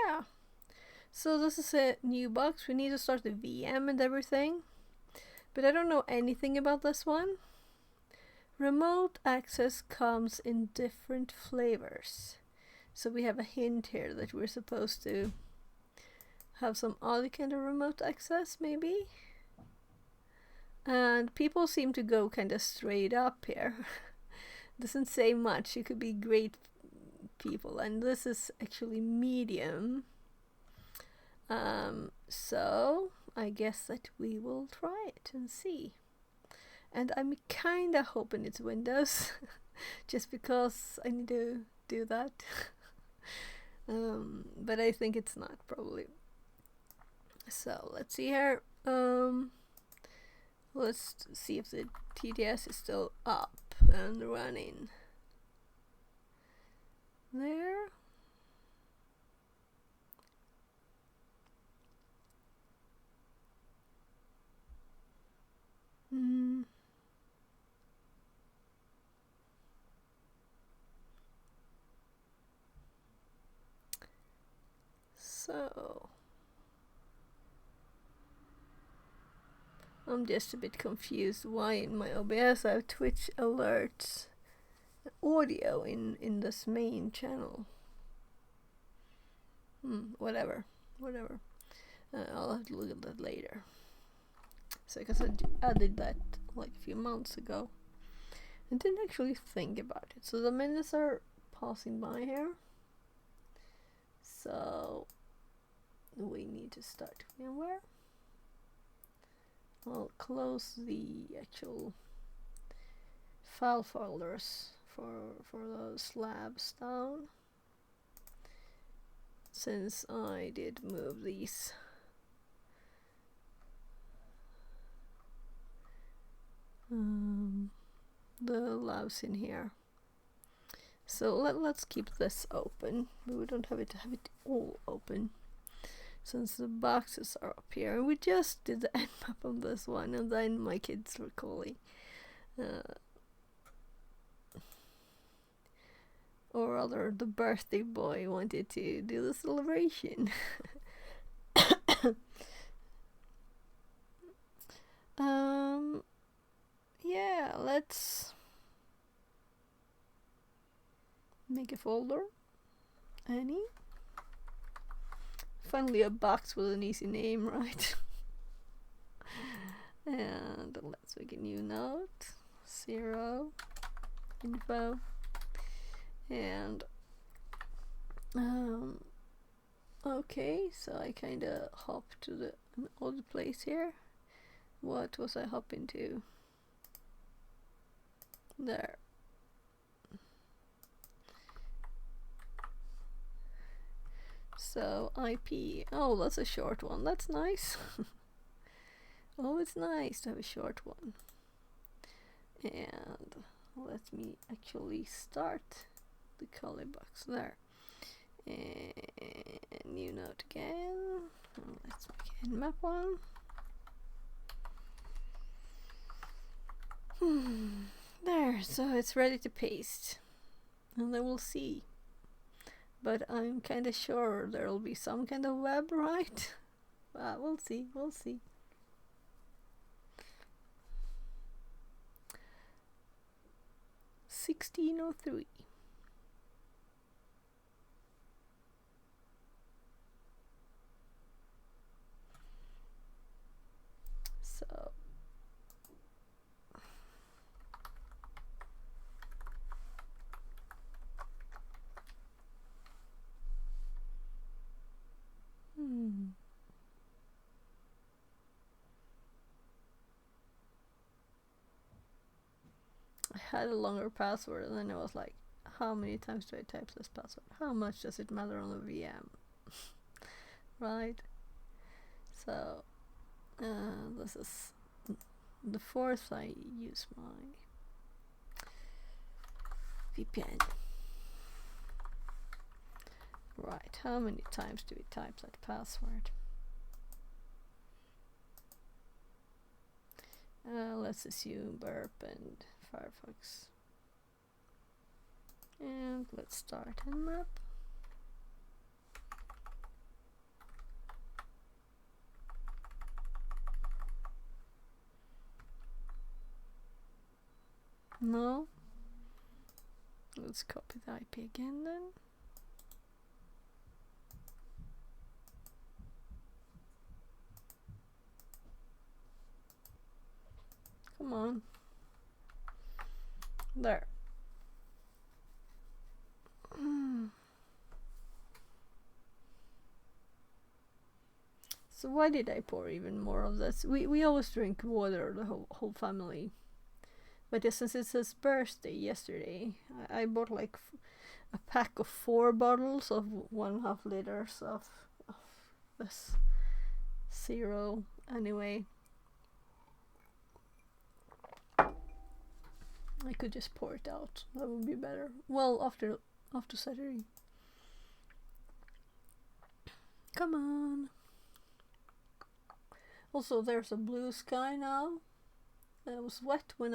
yeah. So this is a new box. We need to start the VM and everything. But I don't know anything about this one. Remote access comes in different flavors. So we have a hint here that we're supposed to have some other kind of remote access, maybe? And people seem to go kind of straight up here. Doesn't say much. It could be great people. And this is actually medium. So I guess that we will try it and see. And I'm kinda hoping it's Windows, just because I need to do that. But I think it's not, probably. So let's see here. Let's see if the TTS is still up and running. There. So I'm just a bit confused why in my OBS I have Twitch alerts audio in this main channel. Whatever. I'll have to look at that later. So because I did that like a few months ago and didn't actually think about it. So the minutes are passing by here. So we need to start VMware. I'll close the actual file folders for those slabs down, since I did move these. The labs in here. So let's keep this open, but we don't have it all open, since the boxes are up here. And we just did the nmap on this one, and then my kids were calling. Or rather, the birthday boy wanted to do the celebration. Yeah, let's make a folder. Any? Finally a box with an easy name, right? And let's make a new note. 0 info. And okay, so I kinda hopped to the odd place here. What was I hopping to? There. So IP. Oh, that's a short one. That's nice. Oh, it's nice to have a short one. And let me actually start the color box there. And new note again. Let's make a nmap one. There, so it's ready to paste. And then we'll see. But I'm kinda sure there'll be some kind of web, right? We'll see. 1603. So I had a longer password, and then I was like, how many times do I type this password? How much does it matter on the VM? Right? So this is the fourth I use my VPN. Right, how many times do we type that password? Let's assume burp and Firefox. And let's start nmap. No. Let's copy the IP again then. Come on. There. So why did I pour even more of this? We always drink water, the whole family. But since it's his birthday yesterday, I bought like a pack of 4 bottles of 1.5 liters of this zero. Anyway, I could just pour it out. That would be better. Well, after Saturday. Come on. Also, there's a blue sky now. It was wet when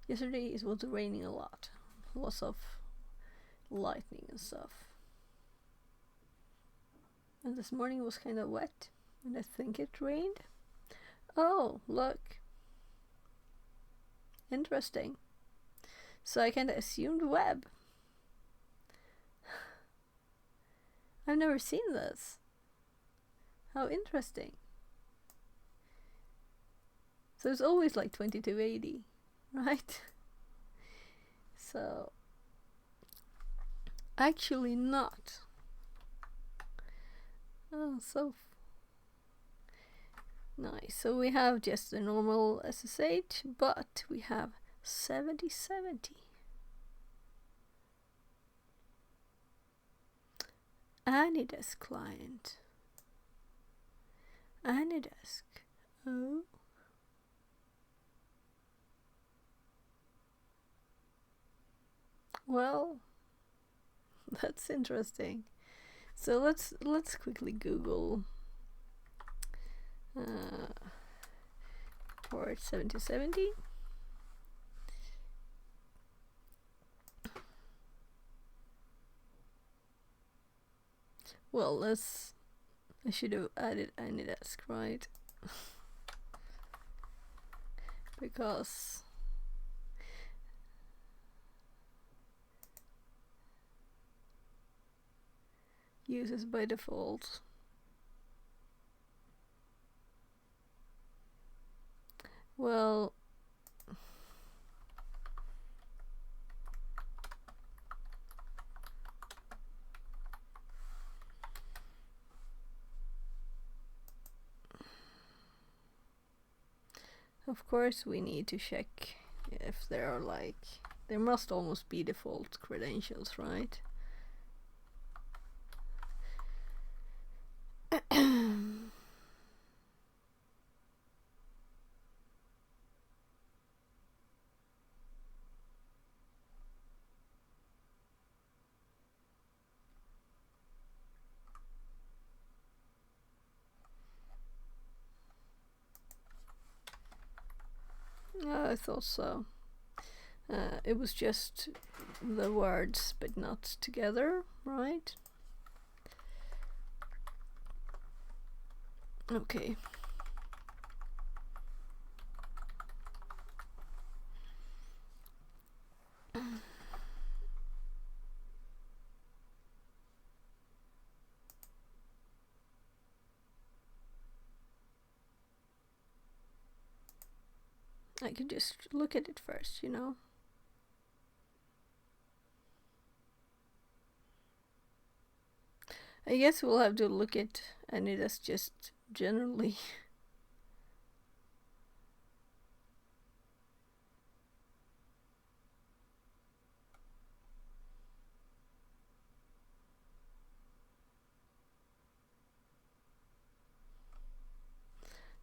yesterday it was raining a lot. Lots of lightning and stuff. And this morning was kind of wet, and I think it rained. Oh, look. Interesting. So I kind of assumed web. I've never seen this. How interesting. So it's always like 2280, right? So actually not. Oh, so nice. So we have just a normal SSH, but we have 7070. Anydesk client. Anydesk. Oh. Well, that's interesting. So let's quickly Google port 7070. Well, I should have added Anydesk, right? Because uses by default. Well, of course we need to check if there are there must almost be default credentials, right? I thought so. It was just the words, but not together, right? Okay. I could just look at it first, you know. I guess we'll have to look at Anydesk just generally.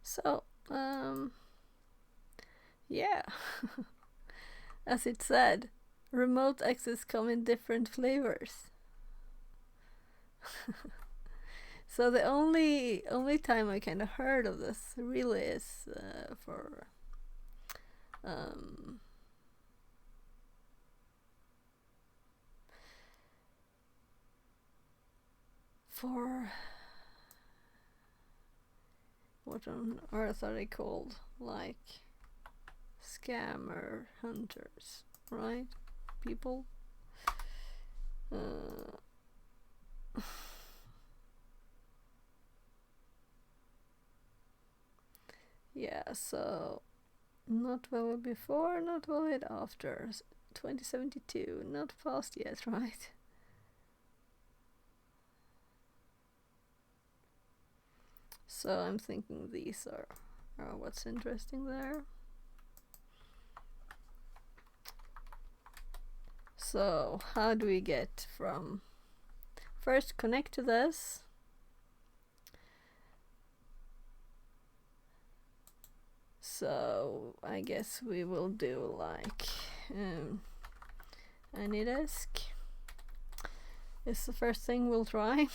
So, yeah. As it said, remote access come in different flavors. So the only time I kind of heard of this really is for what on earth are they called? Like scammer hunters, right? People. Yeah, so not valid before, not valid after. 2072, not passed yet, right? So I'm thinking these are what's interesting there. So how do we get from first connect to this? So I guess we will do like AnyDesk is the first thing we'll try.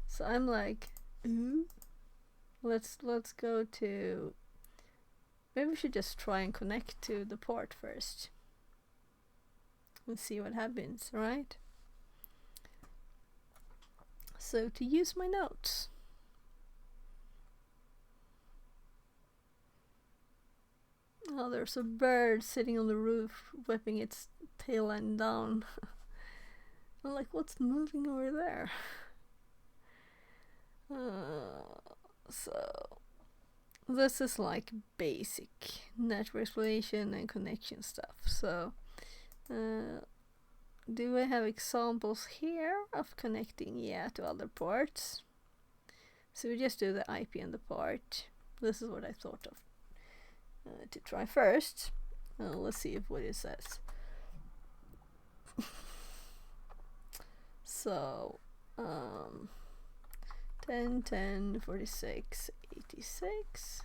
So I'm like, ooh, let's go to. Maybe we should just try and connect to the port first and see what happens, right? So to use my notes. Oh, there's a bird sitting on the roof, whipping its tail end down. I'm like, what's moving over there? So this is like basic network exploration and connection stuff. So do I have examples here of connecting? Yeah, to other ports. So we just do the IP and the port. This is what I thought of to try first. Let's see what it says. So 10, 10, 46, 86.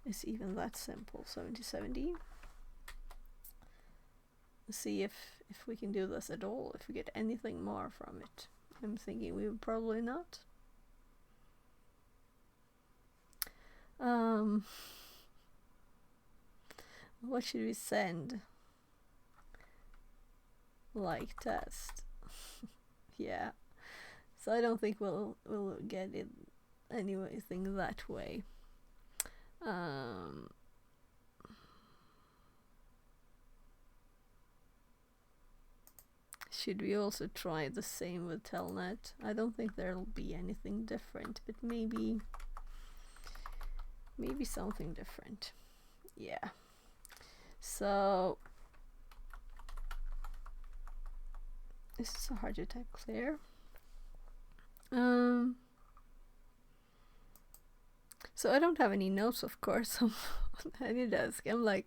It's even that simple. 70, 70. Let's see if we can do this at all, if we get anything more from it. I'm thinking we would probably not. What should we send? Like test. Yeah. So I don't think we'll get it anything that way. Should we also try the same with Telnet? I don't think there'll be anything different, but maybe something different. Yeah. So this is so hard to type clear. So I don't have any notes, of course, on AnyDesk. I'm like,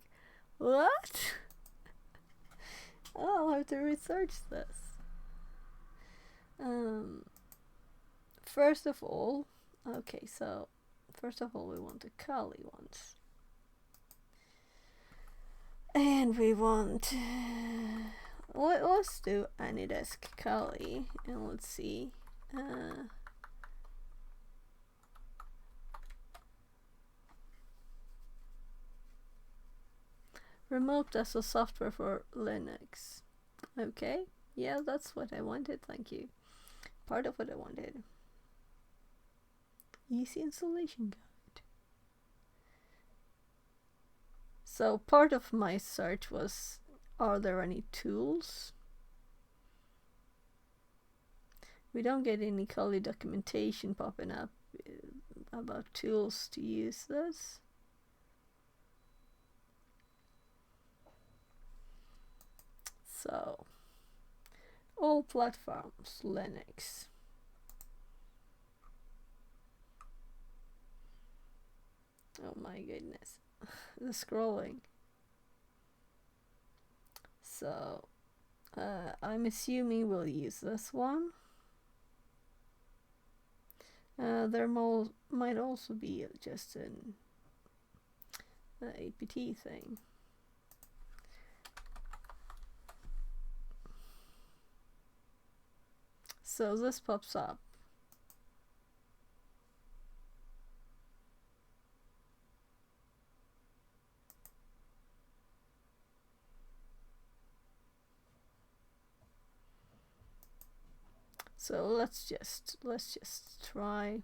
what? I'll have to research this. First of all, okay, so first of all we want the Kali ones. And we want, let's do AnyDesk Kali, and let's see. Remote desktop software for Linux. Okay, yeah, that's what I wanted, thank you. Part of what I wanted. Easy installation guide. So part of my search was, are there any tools? We don't get any Kali documentation popping up about tools to use this. So, all platforms, Linux. Oh my goodness, the scrolling. So, I'm assuming we'll use this one. There might also be just an APT thing. So this pops up. So let's just try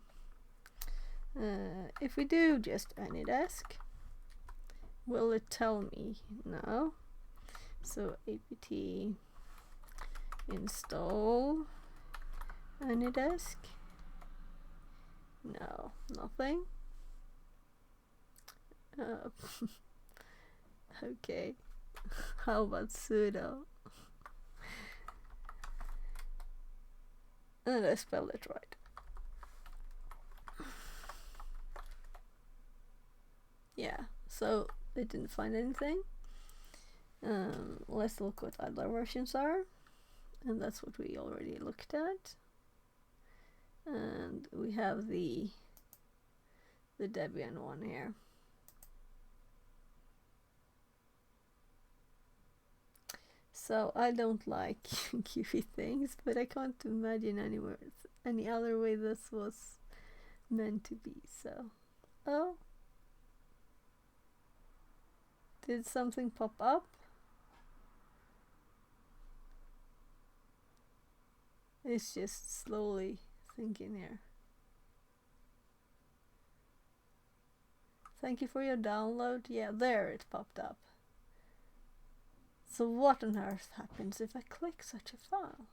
If we do just AnyDesk, will it tell me? No. So apt install AnyDesk. No, nothing. Okay. How about sudo? And I spelled it right. Yeah, so it didn't find anything. Let's look what other versions are. And that's what we already looked at. And we have the Debian one here. So I don't like QE things, but I can't imagine any other way this was meant to be. So, oh, did something pop up? It's just slowly thinking here. Thank you for your download. Yeah, there it popped up. So what on earth happens if I click such a file?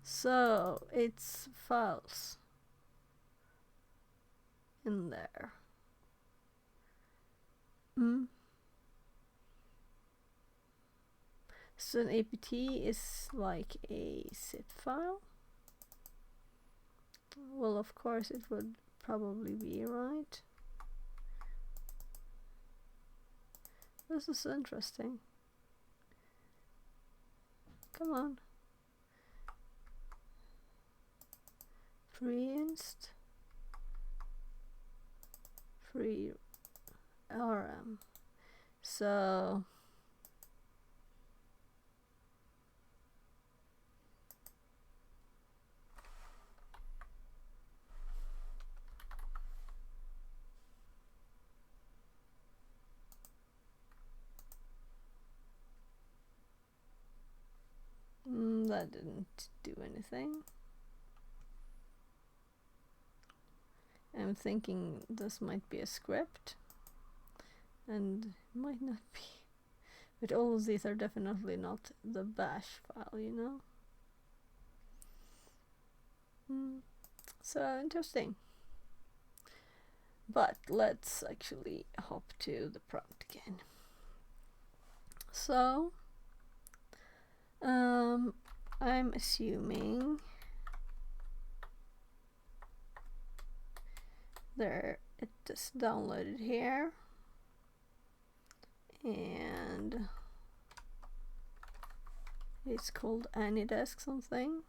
So it's files in there. So an apt is like a zip file. Well, of course it would probably be, right? This is interesting. Come on. Pre-inst. Free RM. So that didn't do anything. I'm thinking this might be a script, and might not be. But all of these are definitely not the bash file, you know? So interesting. But let's actually hop to the prompt again. So, I'm assuming there it is downloaded here, and it's called AnyDesk something.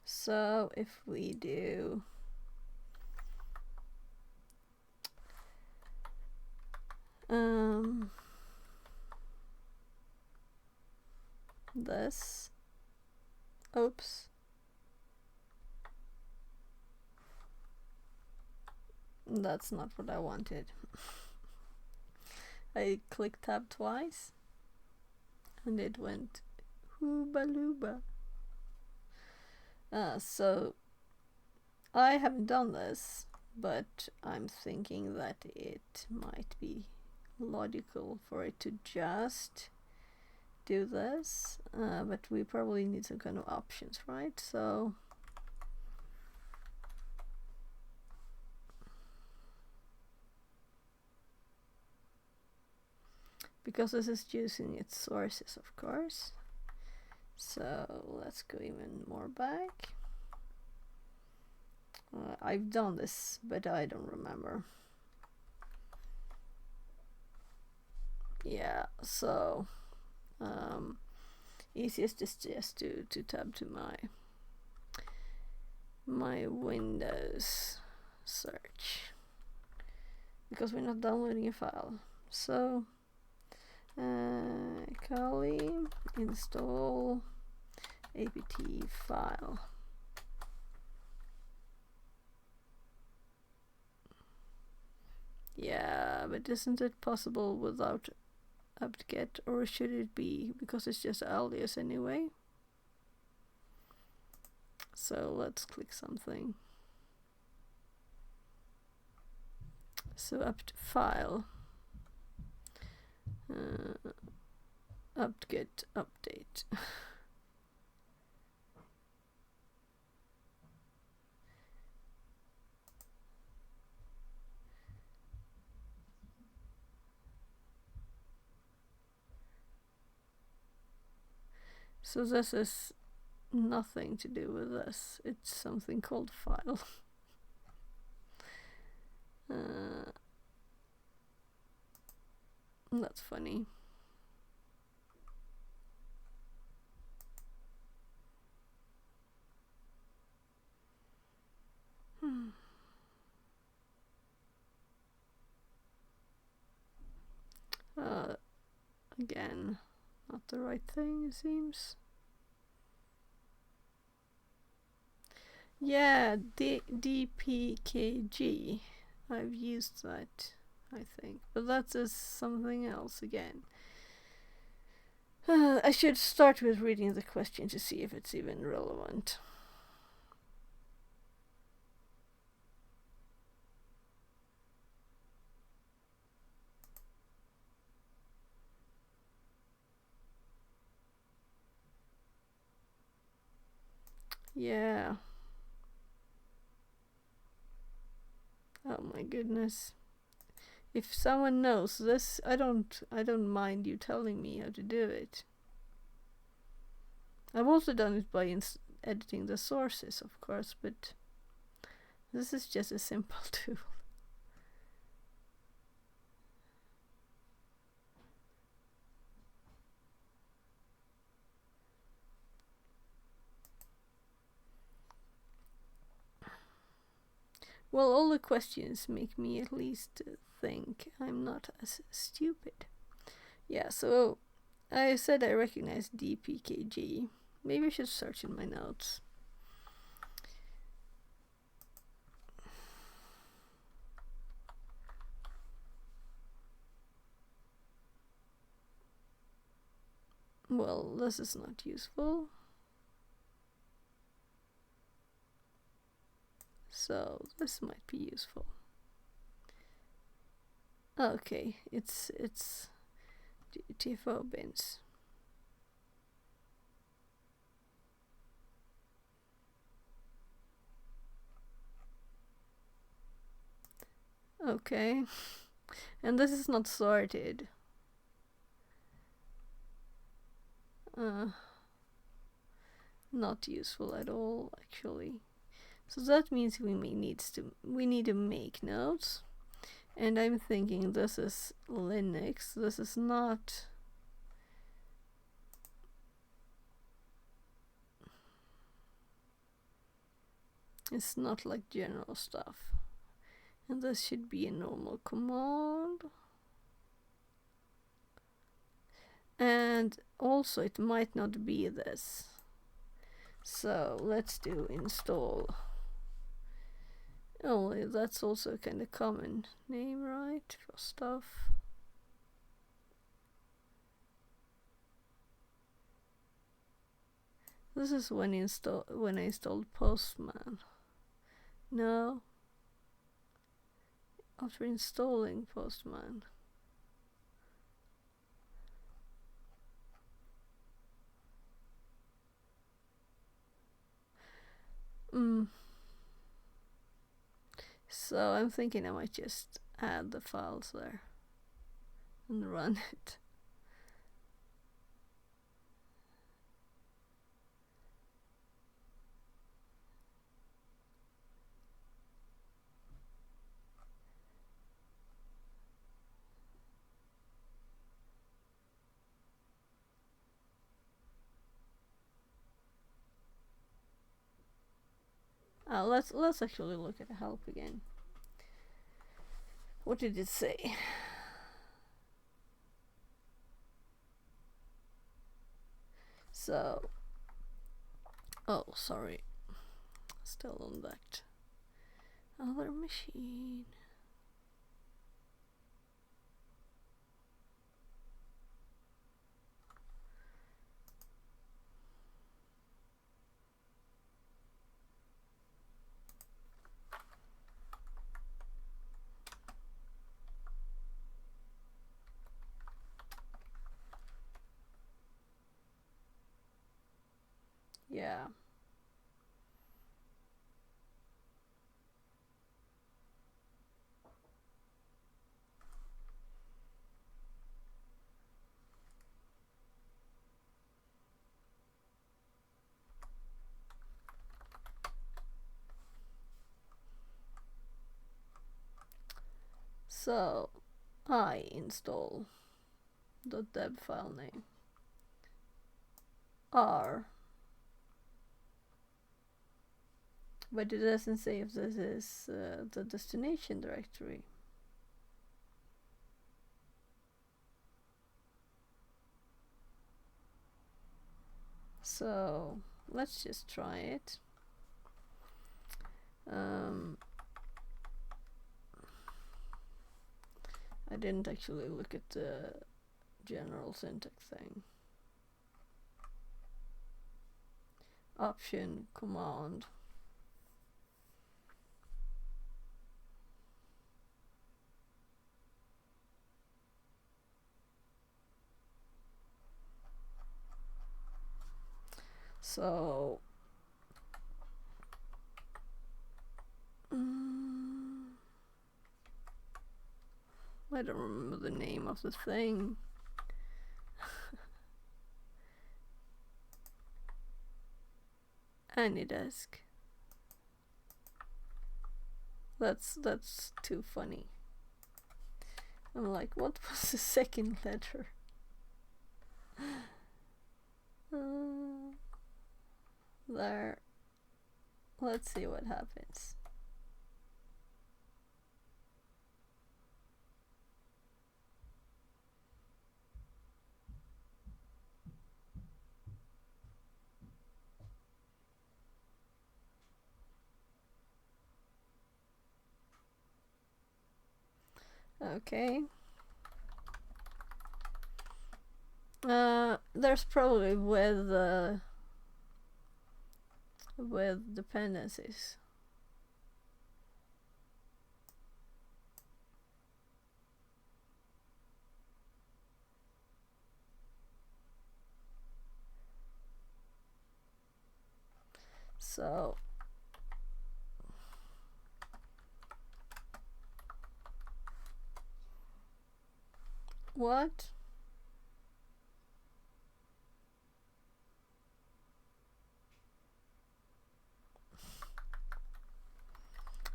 So if we do this, oops, that's not what I wanted. I clicked tab twice and it went hooba looba. So I haven't done this, but I'm thinking that it might be logical for it to just do this, but we probably need some kind of options, right? So because this is using its sources, of course. So let's go even more back. I've done this, but I don't remember. Yeah, so easiest is just to tab to my Windows search, because we're not downloading a file. So Kali install apt file. Yeah, but isn't it possible without apt-get, or should it be because it's just alias anyway? So let's click something. So apt file, apt-get update. So this is nothing to do with this. It's something called file. That's funny. Again, not the right thing, it seems. Yeah, DPKG. I've used that, I think. But that is something else again. I should start with reading the question to see if it's even relevant. Yeah. Oh my goodness. If someone knows this, I don't mind you telling me how to do it. I've also done it by editing the sources, of course, but this is just a simple tool. Well, all the questions make me at least think I'm not as stupid. Yeah, so I said I recognize DPKG. Maybe I should search in my notes. Well, this is not useful. So this might be useful. Okay, it's TFO bins. Okay, and this is not sorted. Not useful at all, actually. So that means we need to make notes. And I'm thinking this is Linux. This is not. It's not like general stuff. And this should be a normal command. And also it might not be this. So let's do install. Only that's also a kind of common name, right, for stuff. This is when I installed Postman. No. After installing Postman. So I'm thinking I might just add the files there and run it. Let's actually look at the help again. What did it say? So, oh, sorry, still on that other machine. Yeah. So I install the .deb file name R, but it doesn't say if this is the destination directory. So let's just try it. I didn't actually look at the general syntax thing. Option, command. So I don't remember the name of the thing. AnyDesk. That's too funny. I'm like, what was the second letter? There. Let's see what happens. Okay. There's probably with dependencies. So what?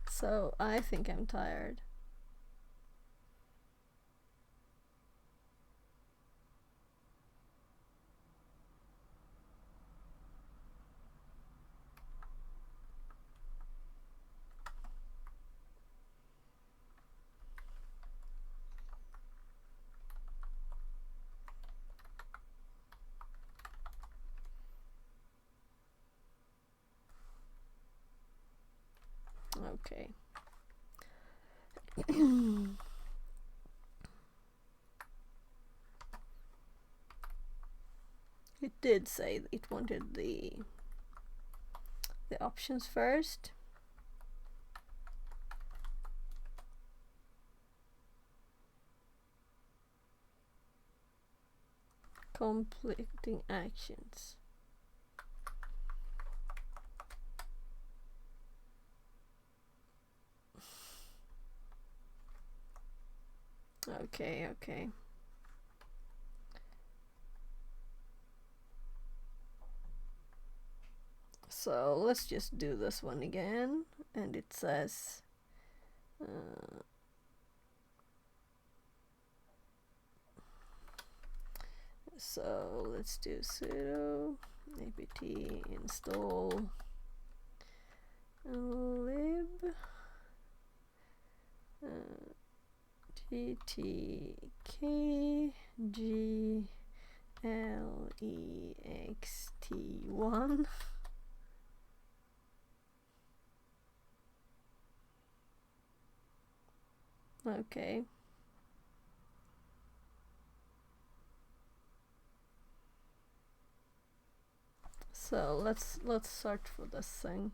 So I think I'm tired. Okay. It did say it wanted the options first. Completing actions. Okay, okay. So let's just do this one again, and it says so let's do sudo apt install lib gtk glext1. Okay. So let's search for this thing.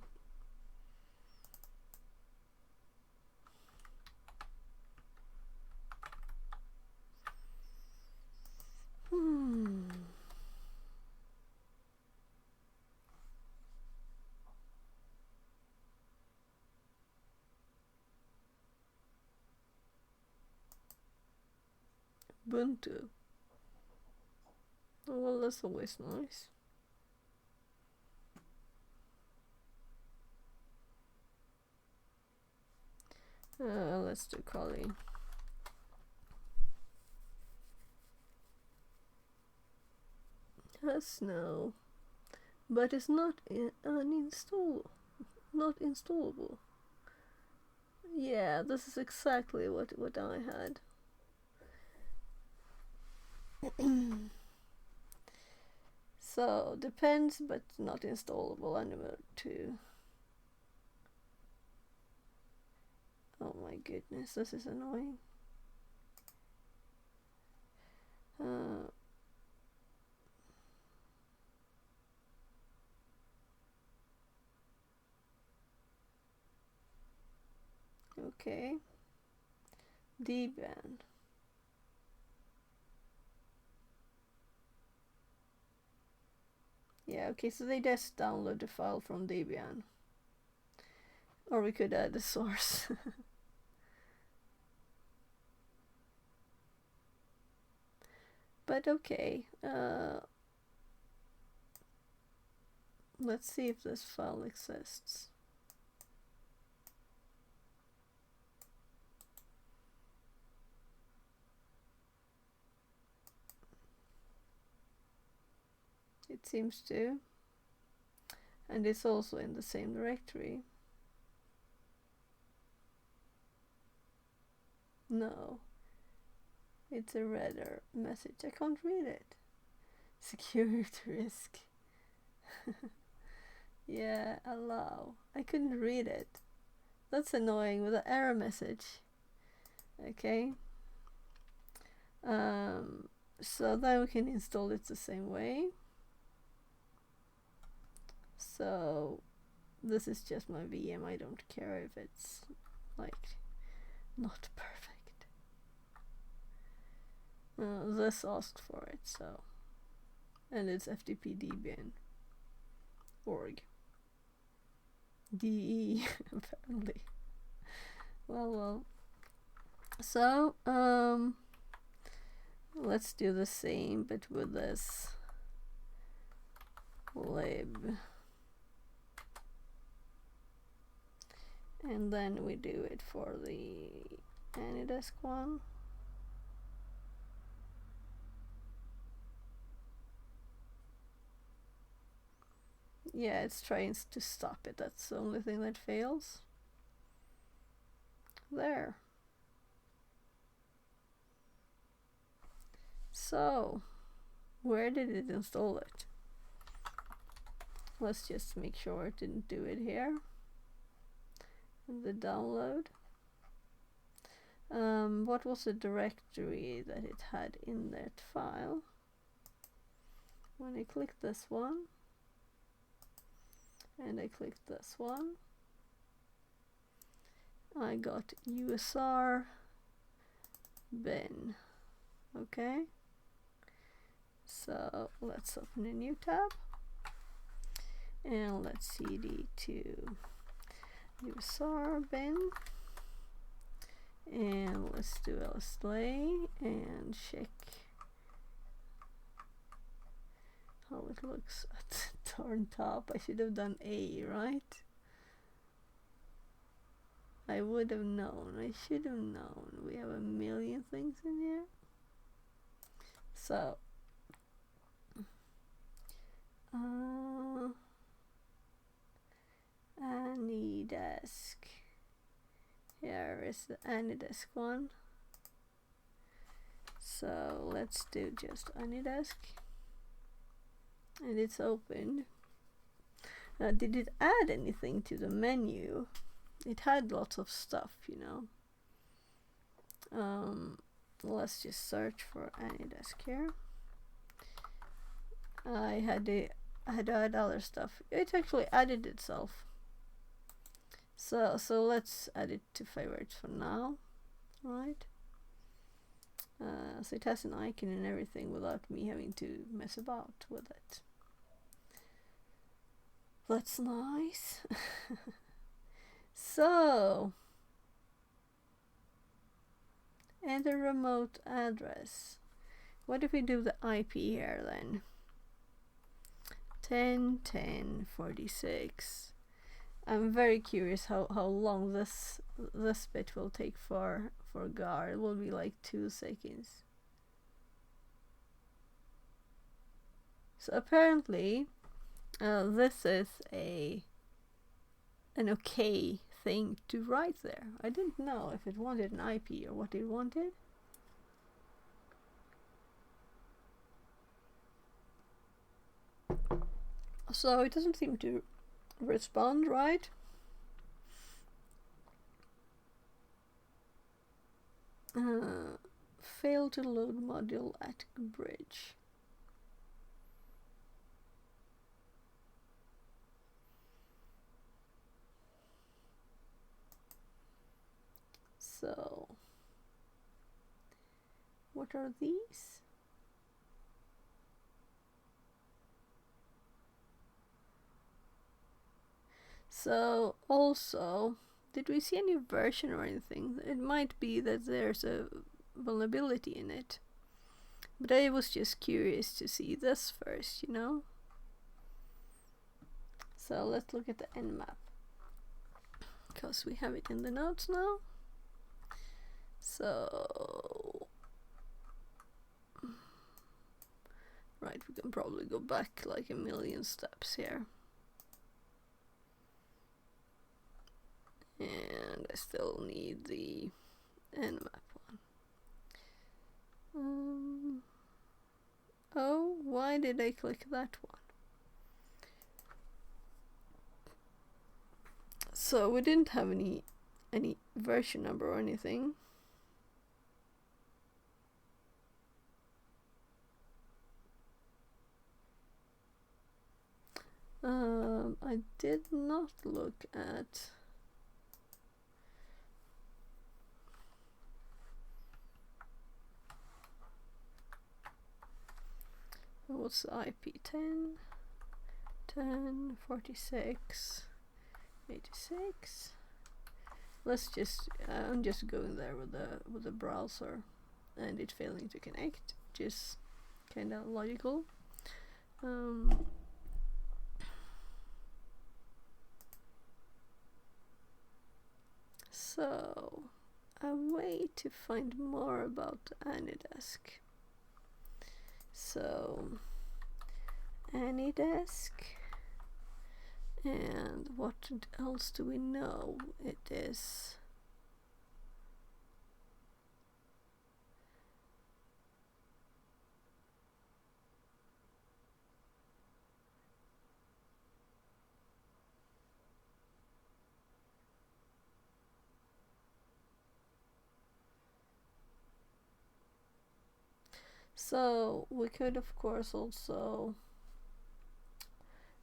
Ubuntu. Oh, well, that's always nice. Let's do Kali. Has no, but it's not not installable. Yeah, this is exactly what I had. So depends, but not installable anymore too. Oh my goodness, this is annoying. Okay. Debian. Yeah, okay, so they just download the file from Debian. Or we could add the source. But okay. Let's see if this file exists. It seems to. And it's also in the same directory. No. It's a red message. I can't read it. Security risk. Yeah, allow. I couldn't read it. That's annoying with an error message. Okay. So then we can install it the same way. So this is just my VM. I don't care if it's like not perfect. This asked for it, so, and it's FTP Debian org DE apparently. Well. So let's do the same, but with this lib. And then we do it for the AnyDesk one. Yeah, it's trying to stop it. That's the only thing that fails. There. So, where did it install it? Let's just make sure it didn't do it here. The download. What was the directory that it had in that file? When I click this one, and I click this one, I got USR bin. Okay, so let's open a new tab and let's cd to USR bin, and let's do lslay and check how it looks at the turn top. I should have done A, right? I would have known. I should have known. We have a million things in here. So AnyDesk. Here is the AnyDesk one. So let's do just AnyDesk. And it's opened. Now, did it add anything to the menu? It had lots of stuff, you know. Let's just search for AnyDesk here. I had to add other stuff. It actually added itself. So let's add it to favorites for now, right? So it has an icon and everything without me having to mess about with it. That's nice. So, enter remote address. What if we do the IP here then? 10:10:46. I'm very curious how long this bit will take for Gar. It will be like 2 seconds. So apparently this is an okay thing to write there. I didn't know if it wanted an IP or what it wanted. So it doesn't seem to respond, right? Fail to load module at bridge. So what are these? So also, did we see any version or anything? It might be that there's a vulnerability in it. But I was just curious to see this first, you know? So let's look at the nmap. Because we have it in the notes now. So... right, we can probably go back like a million steps here. And I still need the nmap one. Oh, why did I click that one? So we didn't have any version number or anything. I did not look at what's the IP 10:10:46 86. Let's just I'm just going there with the browser and it failing to connect, just kind of logical. So a way to find more about AnyDesk. So AnyDesk, and what else do we know? It is so we could of course also,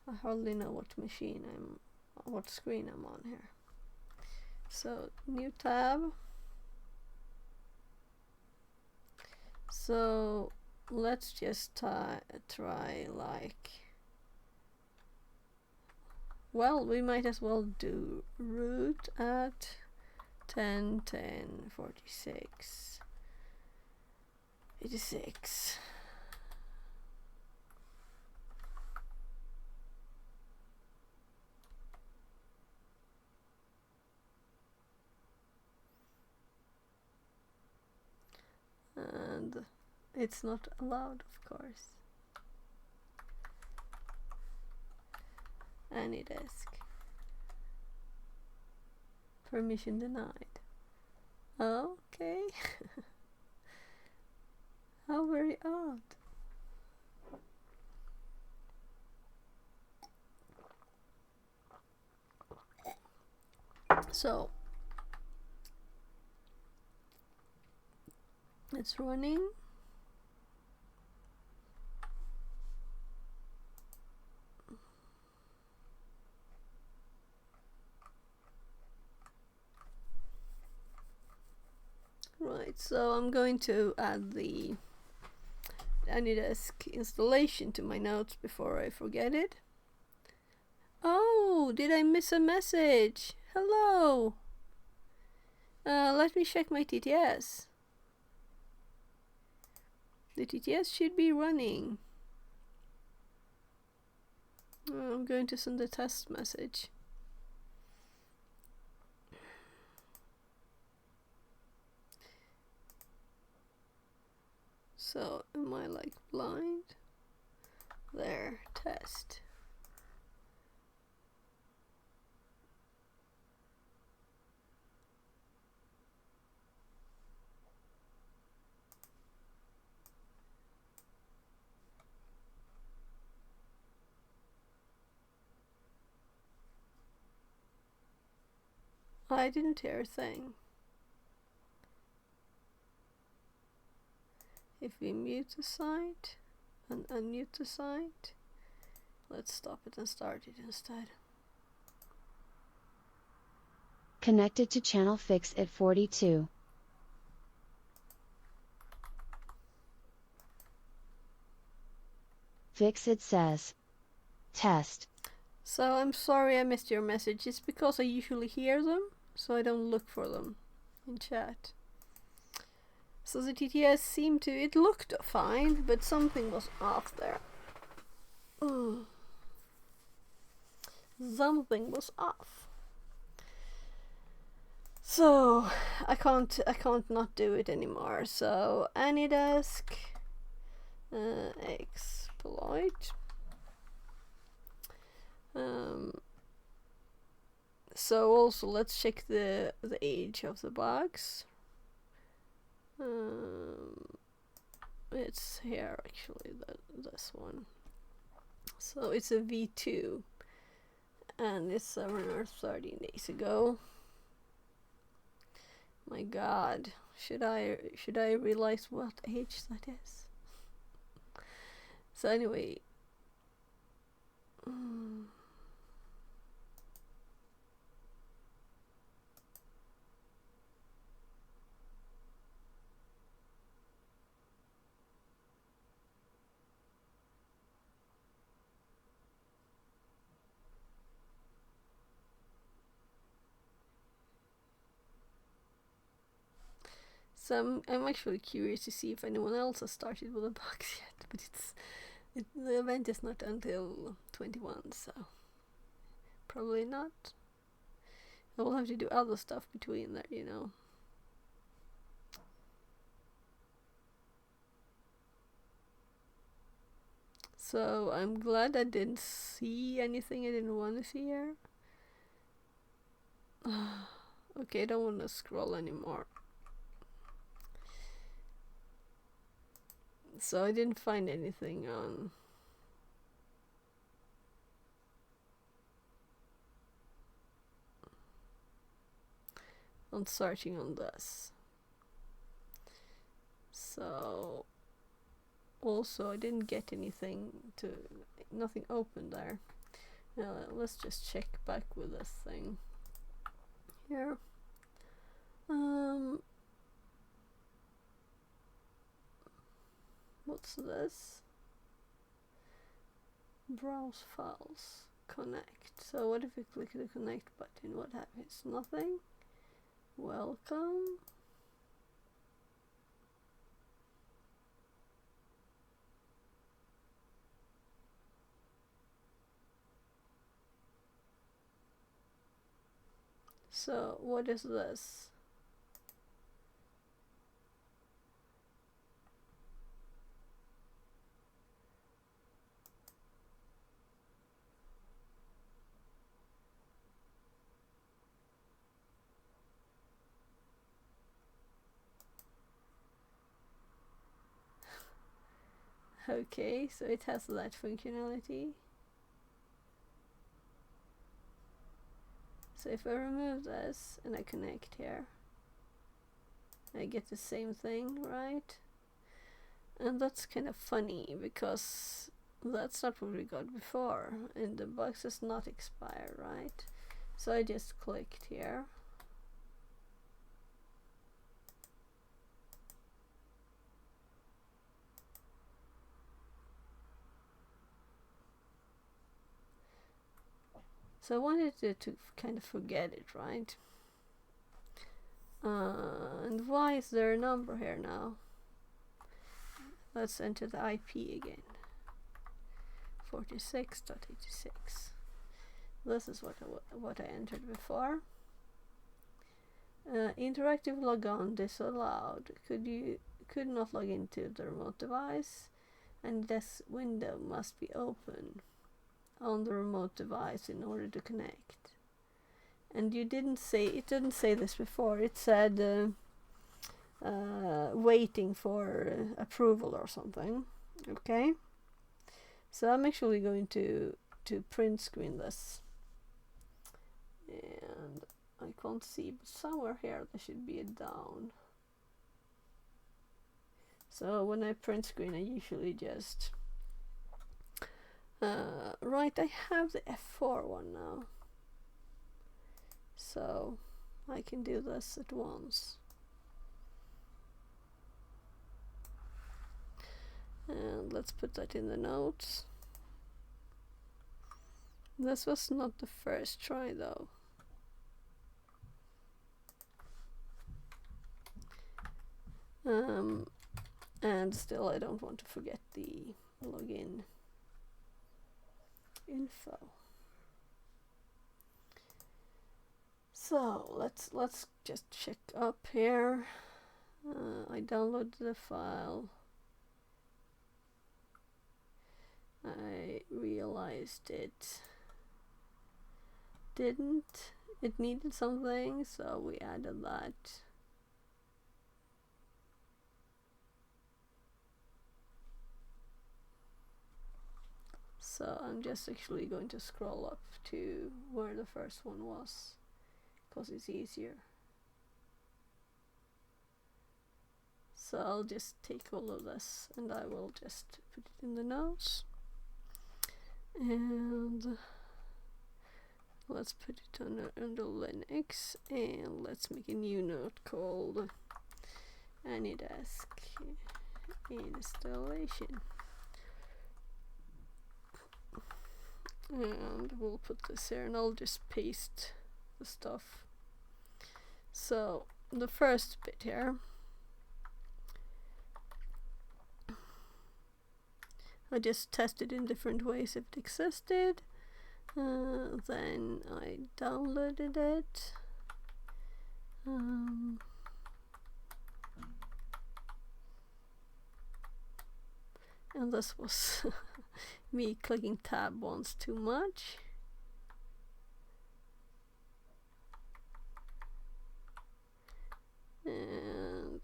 I hardly know what screen I'm on here. So new tab. So let's just try like, well, we might as well do root at 10:10:46 86. And it's not allowed, of course. AnyDesk. Permission denied. Okay. How very odd. So it's running. Right, so I'm going to add the AnyDesk installation to my notes before I forget it. Oh, did I miss a message? Hello. Let me check my TTS. The TTS should be running. I'm going to send a test message. So, am I like blind? There, test. I didn't hear a thing. If we mute the site and unmute the site, let's stop it and start it instead. Connected to channel fix at 42. Fix it says. Test. So I'm sorry I missed your message. It's because I usually hear them, so I don't look for them in chat. So the TTS seemed to, it looked fine, but something was off there. Something was off. So I can't not do it anymore. So AnyDesk exploit. So also let's check the age of the box. It's here actually, this one. So it's a V2 and it's 7 or 13 days ago. My god, should I realize what age that is? So anyway, so I'm actually curious to see if anyone else has started with a box yet, but the event is not until 21, so probably not. I will have to do other stuff between there, you know. So I'm glad I didn't see anything I didn't want to see here. Okay, I don't want to scroll anymore. So I didn't find anything on searching on this. So also I didn't get nothing open there. Let's just check back with this thing here. What's this? Browse files, connect. So what if we click the connect button? What happens? Nothing. Welcome. So what is this? Okay, so it has that functionality. So if I remove this and I connect here, I get the same thing, right? And that's kind of funny because that's not what we got before, and the box is not expired, right? So I just clicked here. So I wanted to kind of forget it, right? And why is there a number here now? let's enter the IP again. 46.86. This is what I entered before. Interactive logon disallowed. Could not log into the remote device, and this window must be open on the remote device in order to connect. And it didn't say this before. It said waiting for approval or something. Okay, so I'm actually going to print screen this, and I can't see, but somewhere here there should be a down. So when I print screen, I usually just right, I have the F4 one now, so I can do this at once. And let's put that in the notes. This was not the first try though. And still I don't want to forget the login info. So let's just check up here. I downloaded the file. I realized it didn't. It needed something, so we added that. So I'm just actually going to scroll up to where the first one was, because it's easier. So I'll just take all of this and I will just put it in the notes. And let's put it under Linux, and let's make a new note called AnyDesk installation. And we'll put this here, and I'll just paste the stuff. So the first bit here, I just tested in different ways if it existed. Then I downloaded it. And this was me clicking tab once too much. And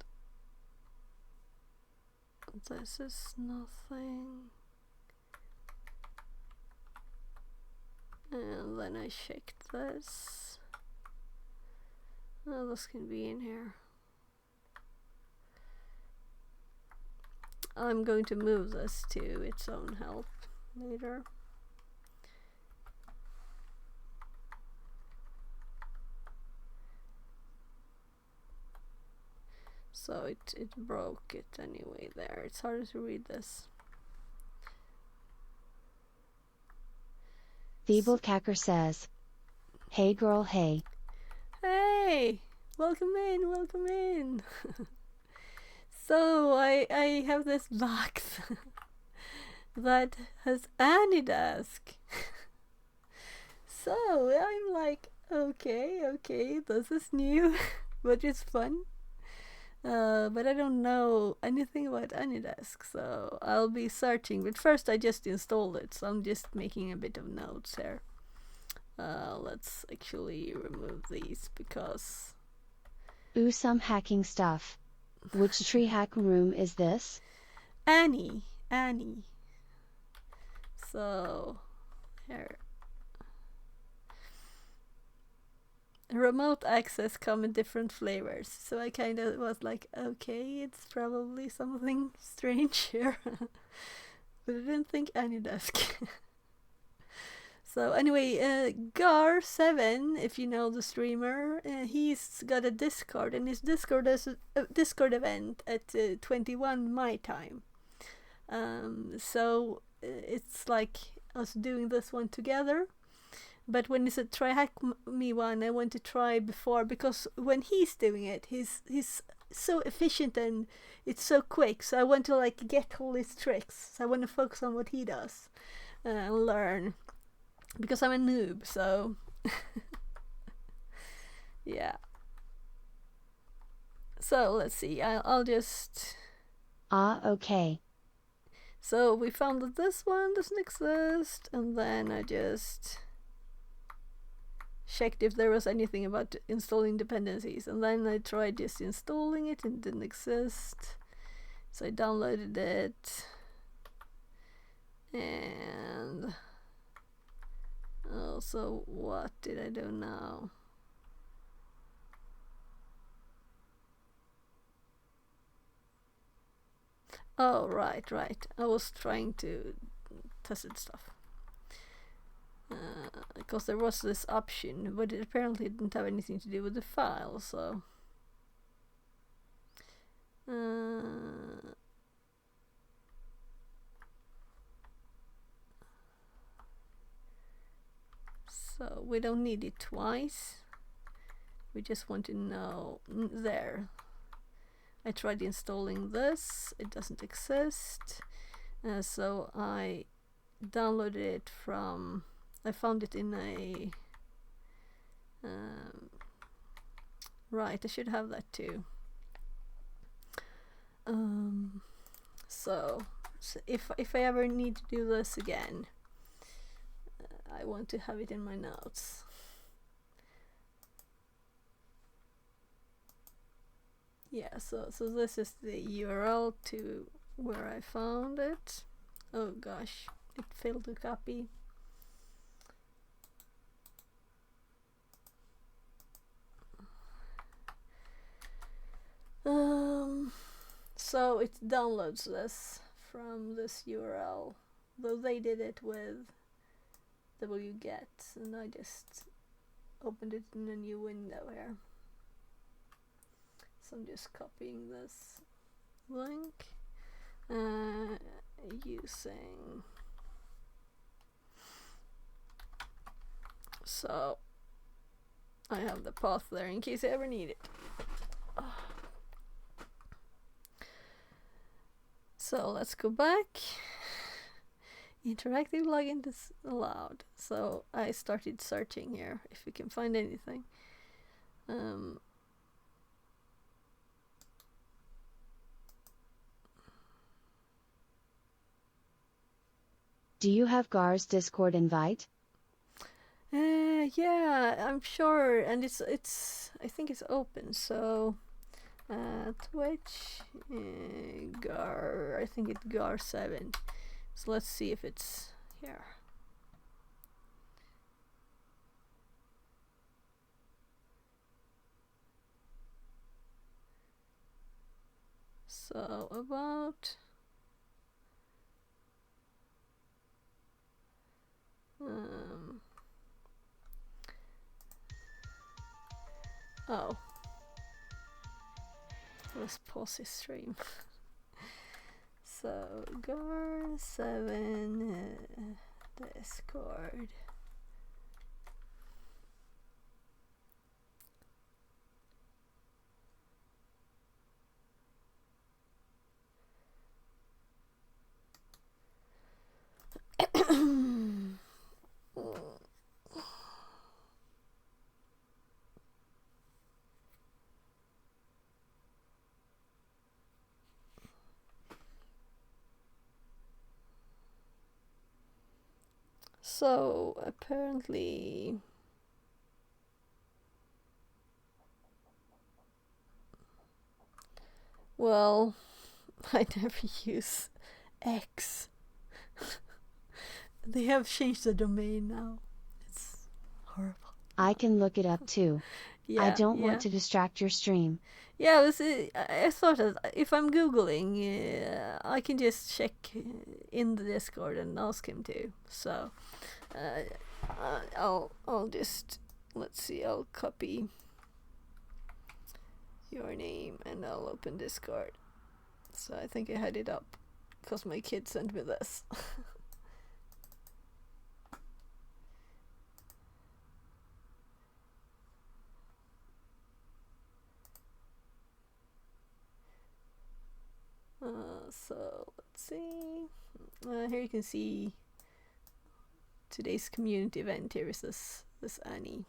this is nothing. And then I checked this. Oh, this can be in here. I'm going to move this to its own help later. So it broke it anyway there. It's harder to read this. Feeble Cacker says, "Hey girl, hey." Hey! Welcome in, welcome in! So I have this box that has AnyDesk. So I'm like, okay, this is new, but it's fun. But I don't know anything about AnyDesk, so I'll be searching. But first I just installed it, so I'm just making a bit of notes here. Let's actually remove these because... Ooh, some hacking stuff. Which TryHack room is this? Annie. So, here. Remote access come in different flavors, so I kind of was like, okay, it's probably something strange here. But I didn't think AnyDesk. So anyway, Gar7, if you know the streamer, he's got a Discord, and his Discord is a Discord event at 21 my time. So it's like us doing this one together. But when it's a TryHackMe one, I want to try before, because when he's doing it, he's so efficient and it's so quick. So I want to like get all his tricks. So I want to focus on what he does and learn because I'm a noob. So yeah. So let's see. I'll just. Okay. So we found that this one doesn't exist, and then I just checked if there was anything about installing dependencies, and then I tried just installing it and it didn't exist. So I downloaded it, and also what did I do now? Oh, right. I was trying to test stuff. Because there was this option, but it apparently didn't have anything to do with the file, so. So we don't need it twice. We just want to know there. I tried installing this, it doesn't exist. So I downloaded it from. I found it in a. Right, I should have that too. So if I ever need to do this again, I want to have it in my notes. Yeah, so this is the URL to where I found it. Oh gosh, it failed to copy. So it downloads this from this URL, though they did it with wget, and I just opened it in a new window here. So I'm just copying this link using. So I have the path there in case I ever need it. So let's go back. Interactive login is allowed. So I started searching here if we can find anything. Do you have Gar's Discord invite? Yeah, I'm sure, and it's I think it's open. So Twitch Gar, I think it's Gar7. So let's see if it's here. So about oh, let's pause this stream. So Gar7 Discord. So apparently well, I never use X. They have changed the domain now. It's horrible. I can look it up too. Yeah, I don't want to distract your stream. Yeah, I thought that if I'm googling, I can just check in the Discord and ask him to. So I'll just let's see. I'll copy your name and I'll open Discord. So I think I had it up because my kid sent me this. So let's see. Here you can see today's community event. Here is this Annie,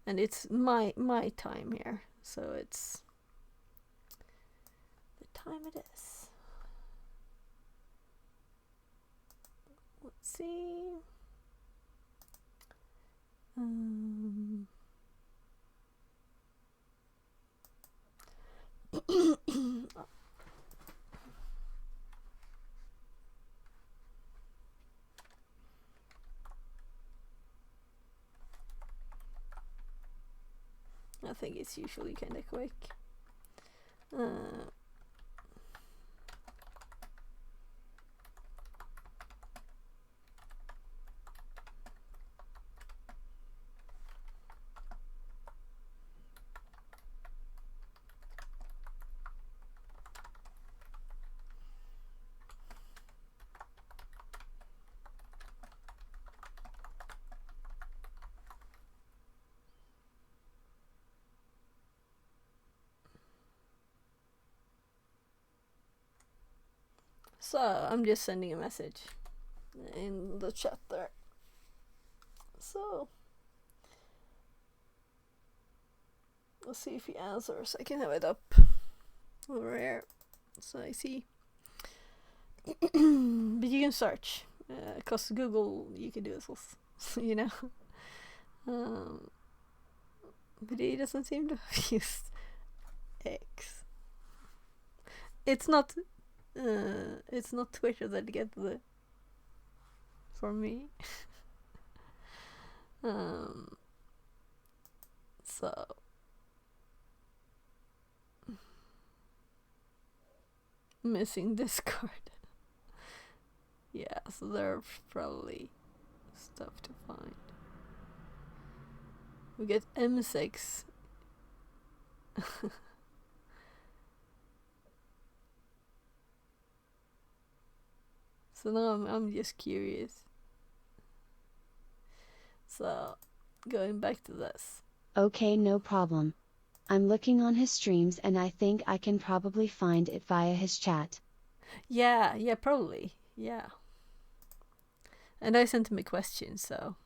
and it's my time here, so it's the time it is. Let's see. I think it's usually kind of quick. So I'm just sending a message in the chat there. So let's see if he answers. I can have it up over here, so I see. But you can search, cause Google you can do this, you know. But he doesn't seem to have used X. It's not Twitter that get the for me. So missing Discord. Yeah, so there's probably stuff to find. We get M6. So now I'm just curious. So going back to this. Okay, no problem. I'm looking on his streams and I think I can probably find it via his chat. Yeah, probably. Yeah. And I sent him a question, so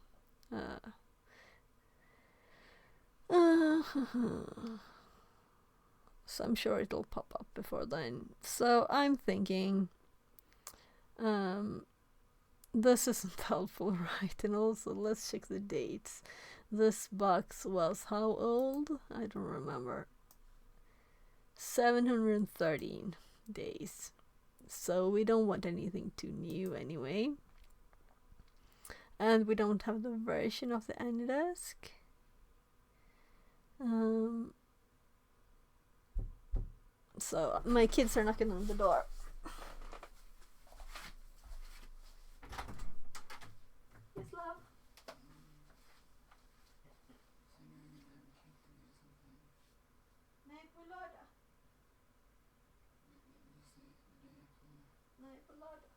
so I'm sure it'll pop up before then. So I'm thinking this isn't helpful, right? And also let's check the dates. This box was how old? I don't remember. 713 days. So we don't want anything too new anyway. And we don't have the version of the AnyDesk. So my kids are knocking on the door. Yes, love. Nej, på lördag. Nej, på lördag.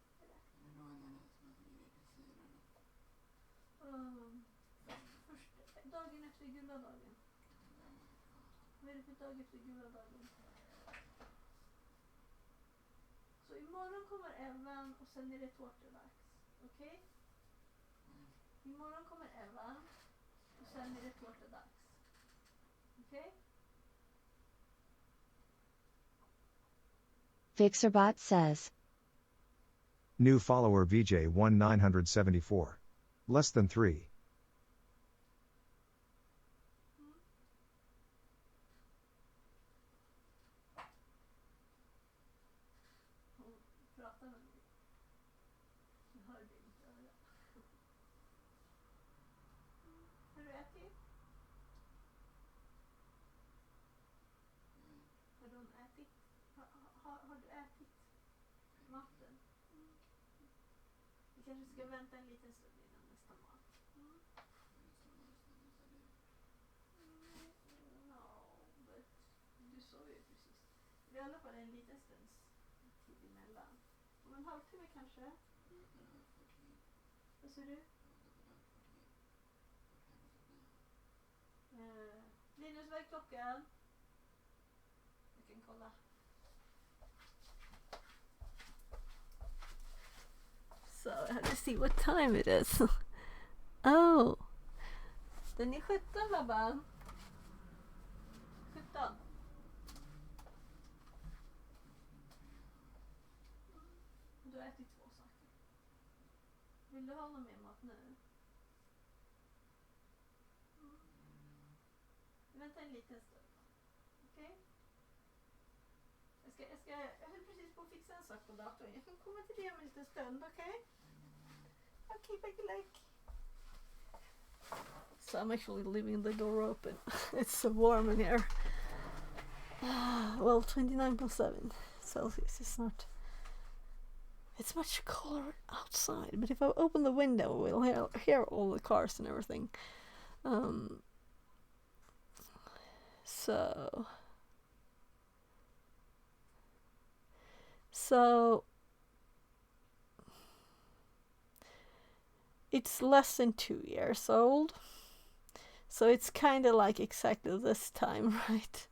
Först, dagen efter gula dagen. Vad är det för dag efter gula dagen? Så imorgon kommer Evan och sen är det tårtadags. Okej? Imorgon kommer Evan och sen är det tårtadags. Okej? Fixerbot says. New follower VJ1974. Less than 3. Prata med mig. Jag hörde inte höra. Har du ätit? Har du ätit? Har du ätit maten? Vi kanske ska vänta en liten stund innan nästa mat. No, but du sa ju precis. Det är i alla fall en liten stunds tid emellan. Om en halvtimme kanske? Vad säger du? Linus, vad är klockan? Jag kan kolla. So I have to see what time it is. Oh! Den är 17 babba. 17. Du har ätit 2 saker. Vill du ha någon mer mat nu? Vänta en liten stund. Okej? Jag höll precis på att fixa en sak på datorn. Jag kan komma till det om en liten stund, okej? Okej, like. So I'm actually leaving the door open. It's so warm in here. Well, 29.7 Celsius is not... It's much colder outside, but if I open the window, we'll hear all the cars and everything. So it's less than 2 years old. So it's kind of like exactly this time, right?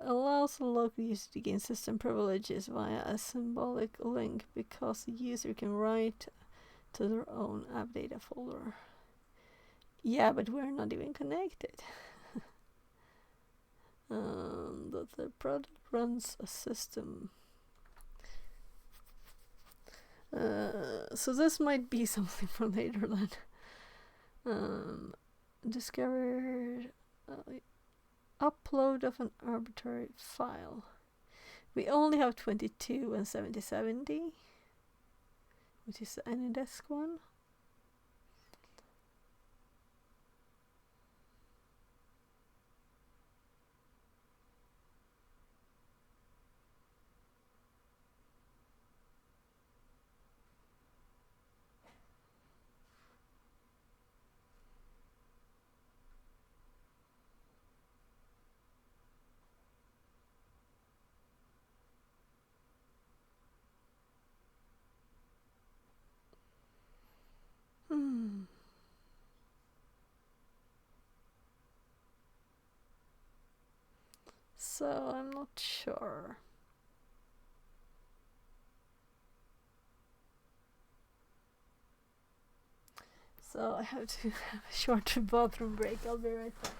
Allows a local user to gain system privileges via a symbolic link because the user can write to their own app data folder. Yeah, but we're not even connected. That the product runs a system. So this might be something from later then. Discovered upload of an arbitrary file. We only have 22 and 7070, which is the AnyDesk one. So I'm not sure. So I have to have a short bathroom break. I'll be right back.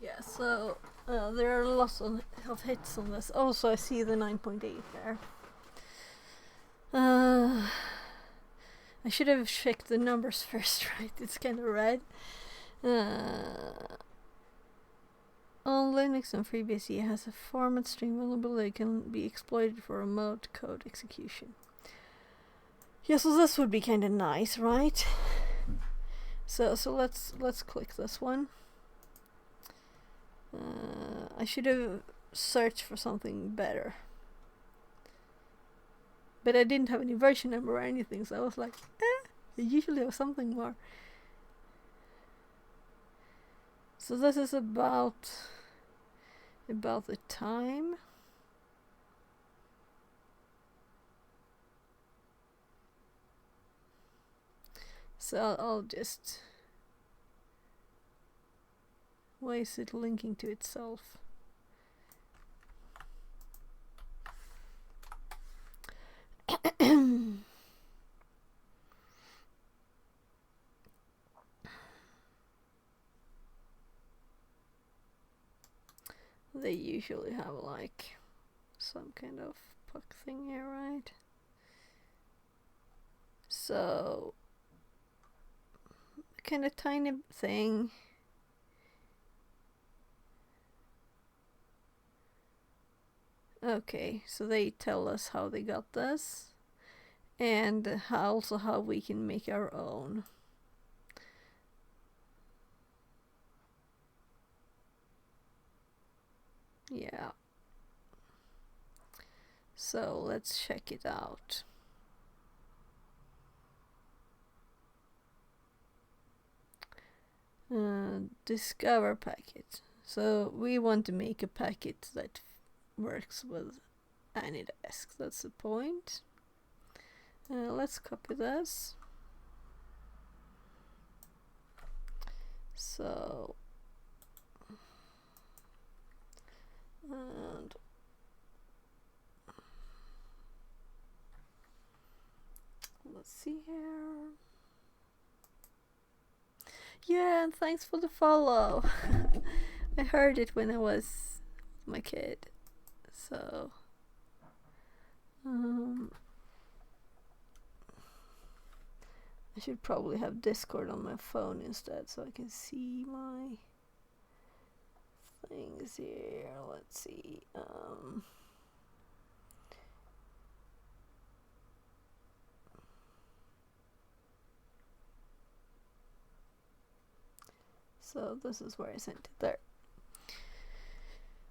Yeah, so there are lots of hits on this. Also, I see the 9.8 there. I should have checked the numbers first, right? It's kind of red. On Linux and FreeBSD has a format string vulnerability that can be exploited for remote code execution. Yeah, so this would be kind of nice, right? So let's click this one. I should have searched for something better. But I didn't have any version number or anything, so I was like, I usually have something more. So this is about the time. So I'll just... Why is it linking to itself? They usually have like some kind of puck thing here, right? So, kind of tiny thing. Okay, so they tell us how they got this, and also how we can make our own. Yeah. So let's check it out. Discover packet. So we want to make a packet that works with any desk. That's the point. Let's copy this. So, and let's see here. Yeah, and thanks for the follow. I heard it when I was my kid. So, I should probably have Discord on my phone instead so I can see my things here. Let's see. So this is where I sent it there.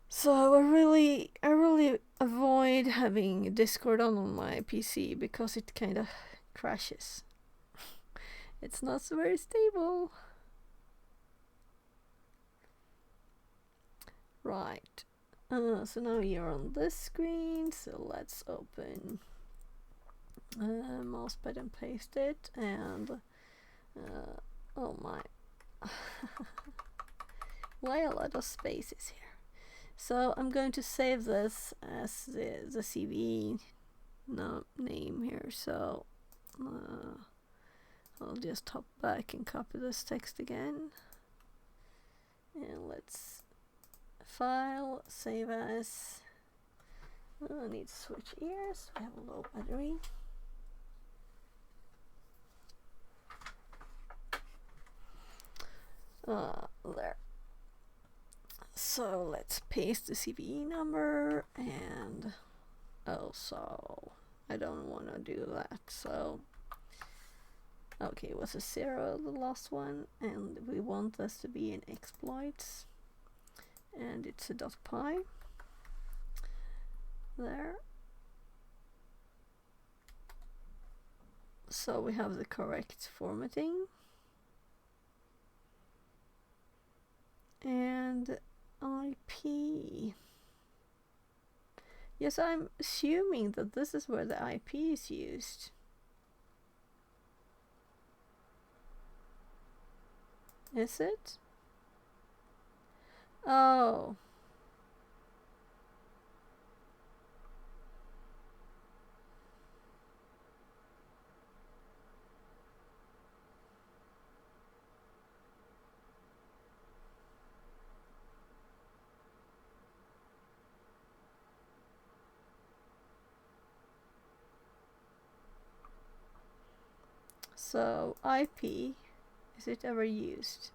So I really avoid having Discord on my PC because it kind of crashes. It's not so very stable. Right. So now you're on this screen. So let's open mousepad and paste it. And oh my, why a lot of spaces here? So I'm going to save this as the CV name here. So I'll just hop back and copy this text again. And let's file, save as. I need to switch ears. I have a low battery. There. So let's paste the CVE number, and also I don't want to do that. So okay, it was a 0 the last one, and we want this to be an exploits, and it's a .py there. So we have the correct formatting, and IP. Yes, I'm assuming that this is where the IP is used. Is it? Oh. So IP, is it ever used?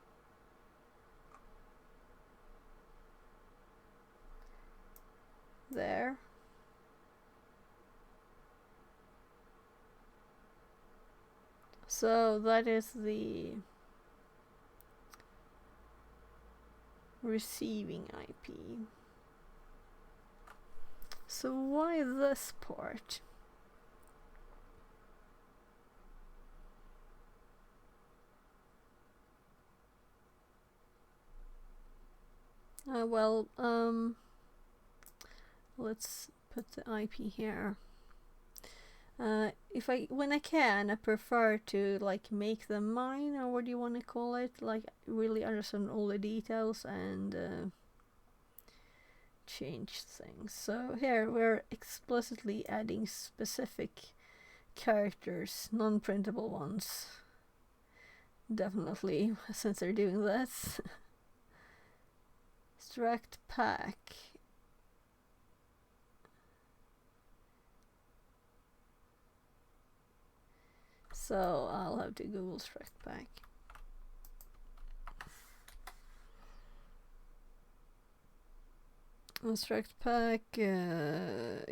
There. So that is the receiving IP. So why this part? Well, let's put the IP here. When I can, I prefer to like make them mine, or what do you want to call it? Like really understand all the details and change things. So here we're explicitly adding specific characters, non-printable ones. Definitely, since they're doing this. Extract pack. So I'll have to Google extract pack. Extract pack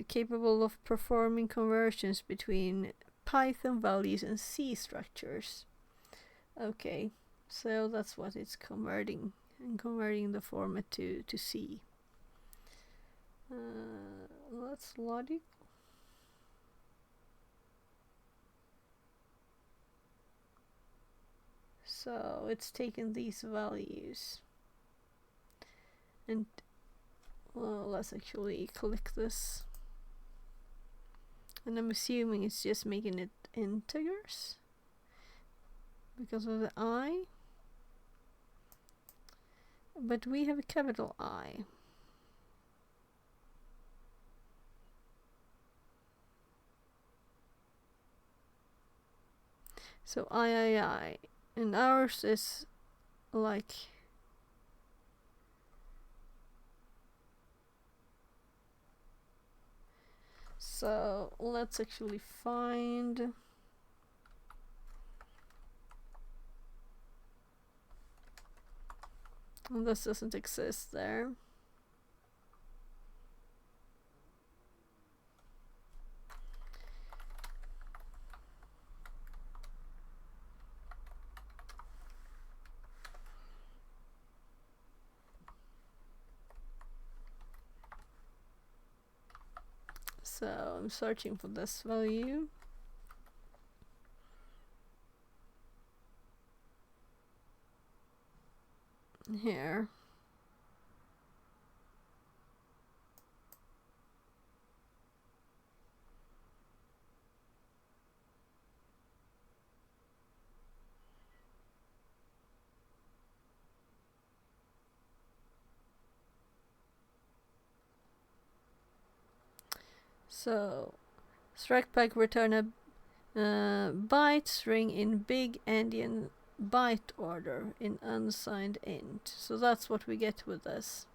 capable of performing conversions between Python values and C structures. Okay, so that's what it's converting, and converting the format to C. That's logic. So it's taken these values and well, let's actually click this. And I'm assuming it's just making it integers because of the I. But we have a capital I. So I. And ours is like so let's actually find this doesn't exist there. So I'm searching for this value. Here. So strike pack return a byte string in big endian byte order in unsigned int. So that's what we get with this.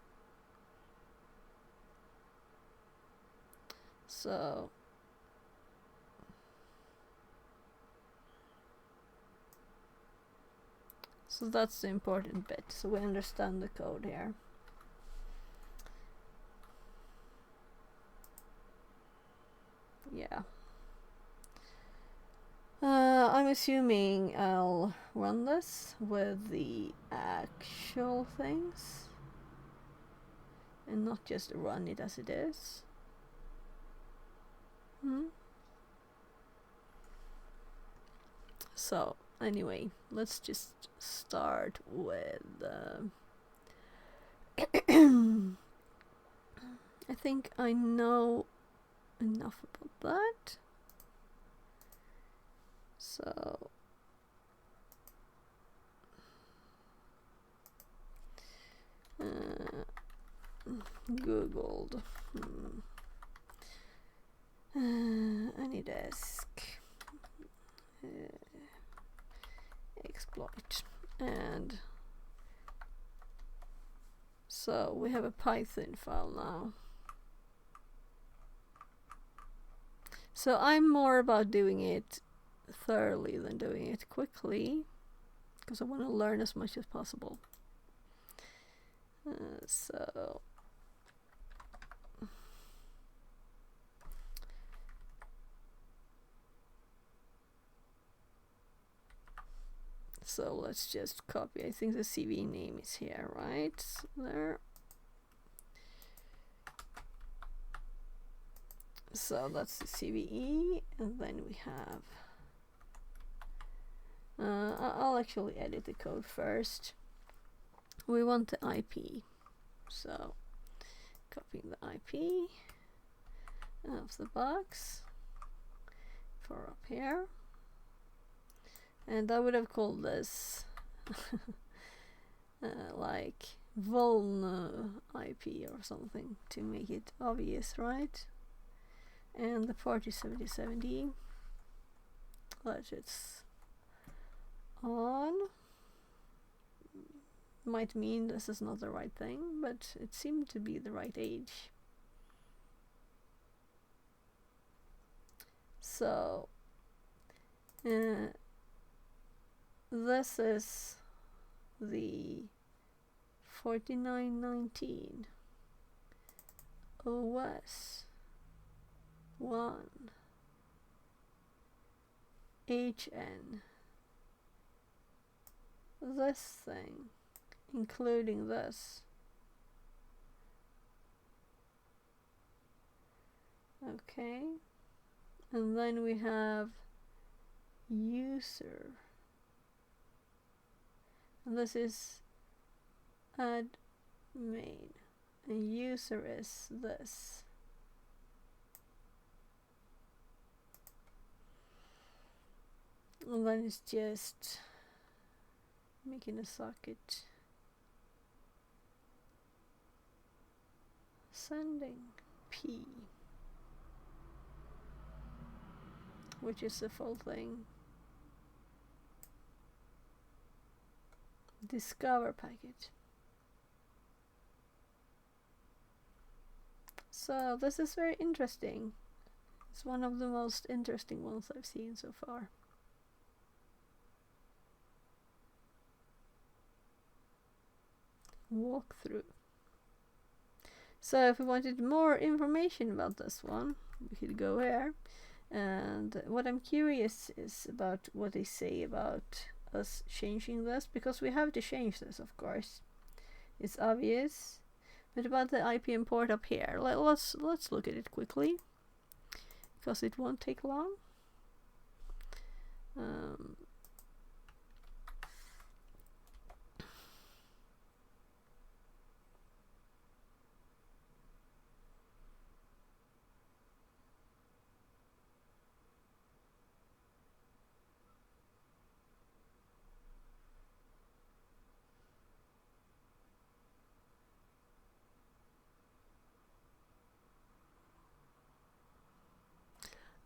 So that's the important bit, so we understand the code here. Yeah. I'm assuming I'll run this with the actual things and not just run it as it is. So anyway, let's just start with I think I know enough about that. So Googled AnyDesk exploit, and so we have a Python file now. So I'm more about doing it thoroughly than doing it quickly, because I want to learn as much as possible. So let's just copy. I think the CV name is here, right? There. So that's the CVE, and then we have I'll actually edit the code first. We want the IP, so copying the IP of the box, for up here. And I would have called this like vuln IP or something to make it obvious, right? And the port is 7070. Let it's on. Might mean this is not the right thing, but it seemed to be the right age. So this is the 4919 OS 1 HN. This thing, including this. Okay. And then we have user. And this is admin. And user is this. And then it's just making a socket. Sending P. Which is the full thing. Discover packet. So this is very interesting. It's one of the most interesting ones I've seen so far. Walkthrough. So if we wanted more information about this one, we could go here. And what I'm curious is about what they say about us changing this, because we have to change this, of course. It's obvious. But about the IP import up here, let's look at it quickly, because it won't take long.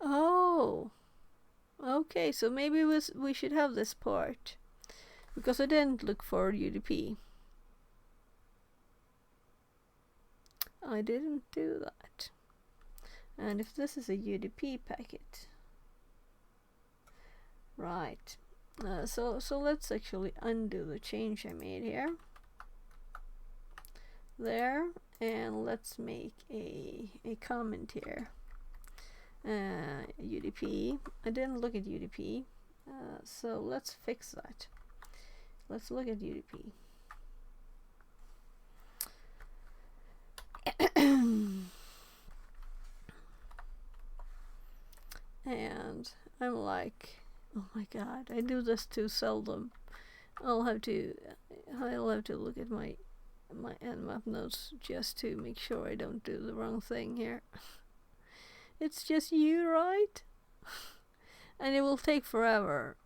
Oh, okay, so maybe we should have this part, because I didn't look for UDP. I didn't do that. And if this is a UDP packet, right, so let's actually undo the change I made here. There, and let's make a comment here. UDP. I didn't look at UDP, so let's fix that. Let's look at UDP. And I'm like, oh my god, I do this too seldom. I'll have to look at my Nmap notes just to make sure I don't do the wrong thing here. It's just you, right? And it will take forever,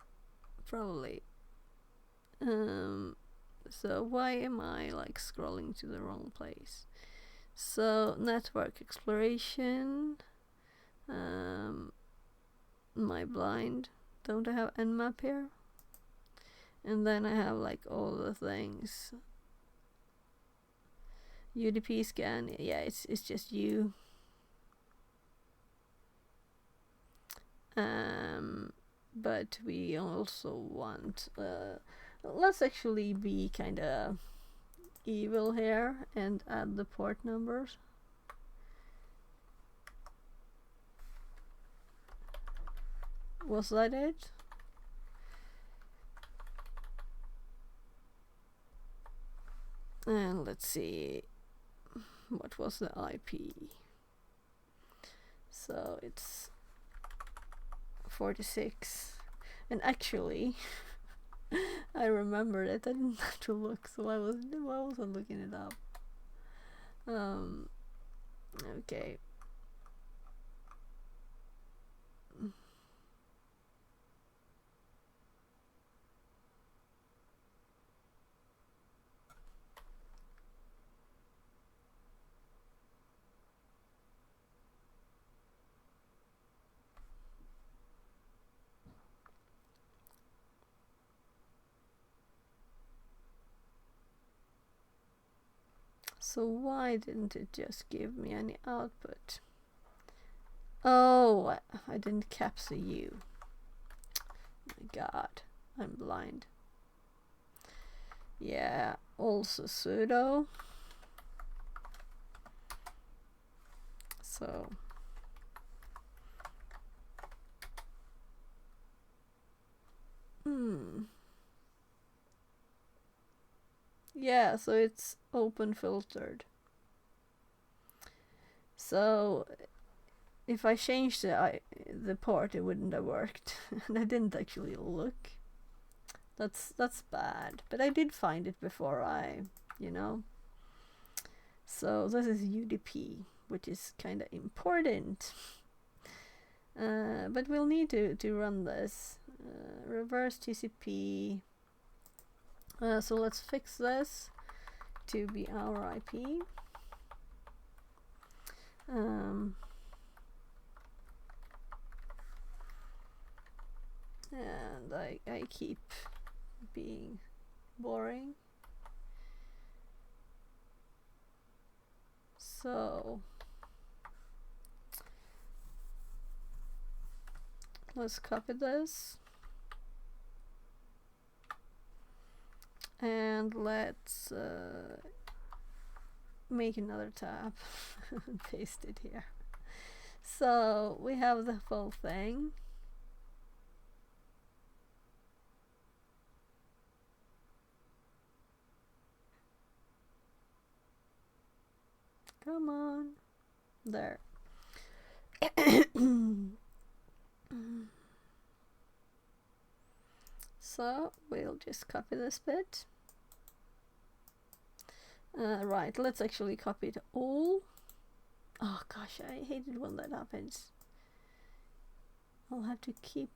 probably. So why am I like scrolling to the wrong place? So network exploration. My blind. Don't I have Nmap here? And then I have like all the things. UDP scan. Yeah, it's just you. But we also want, let's actually be kind of evil here and add the port numbers. Was that it? And let's see, what was the IP? So it's 46, and actually I remembered it. I didn't have to look, so I wasn't looking it up. Okay. So why didn't it just give me any output? Oh, I didn't capture you. My god, I'm blind. Yeah, also sudo. So yeah, so it's open filtered. So if I changed the port, it wouldn't have worked. And I didn't actually look. That's bad. But I did find it before you know. So this is UDP, which is kind of important. But we'll need to run this. Reverse TCP. So let's fix this to be our IP. And I keep being boring. So let's copy this. And let's make another tab and paste it here. So we have the full thing. Come on. There. So we'll just copy this bit. Right, let's actually copy it all. Oh gosh, I hate it when that happens. I'll have to keep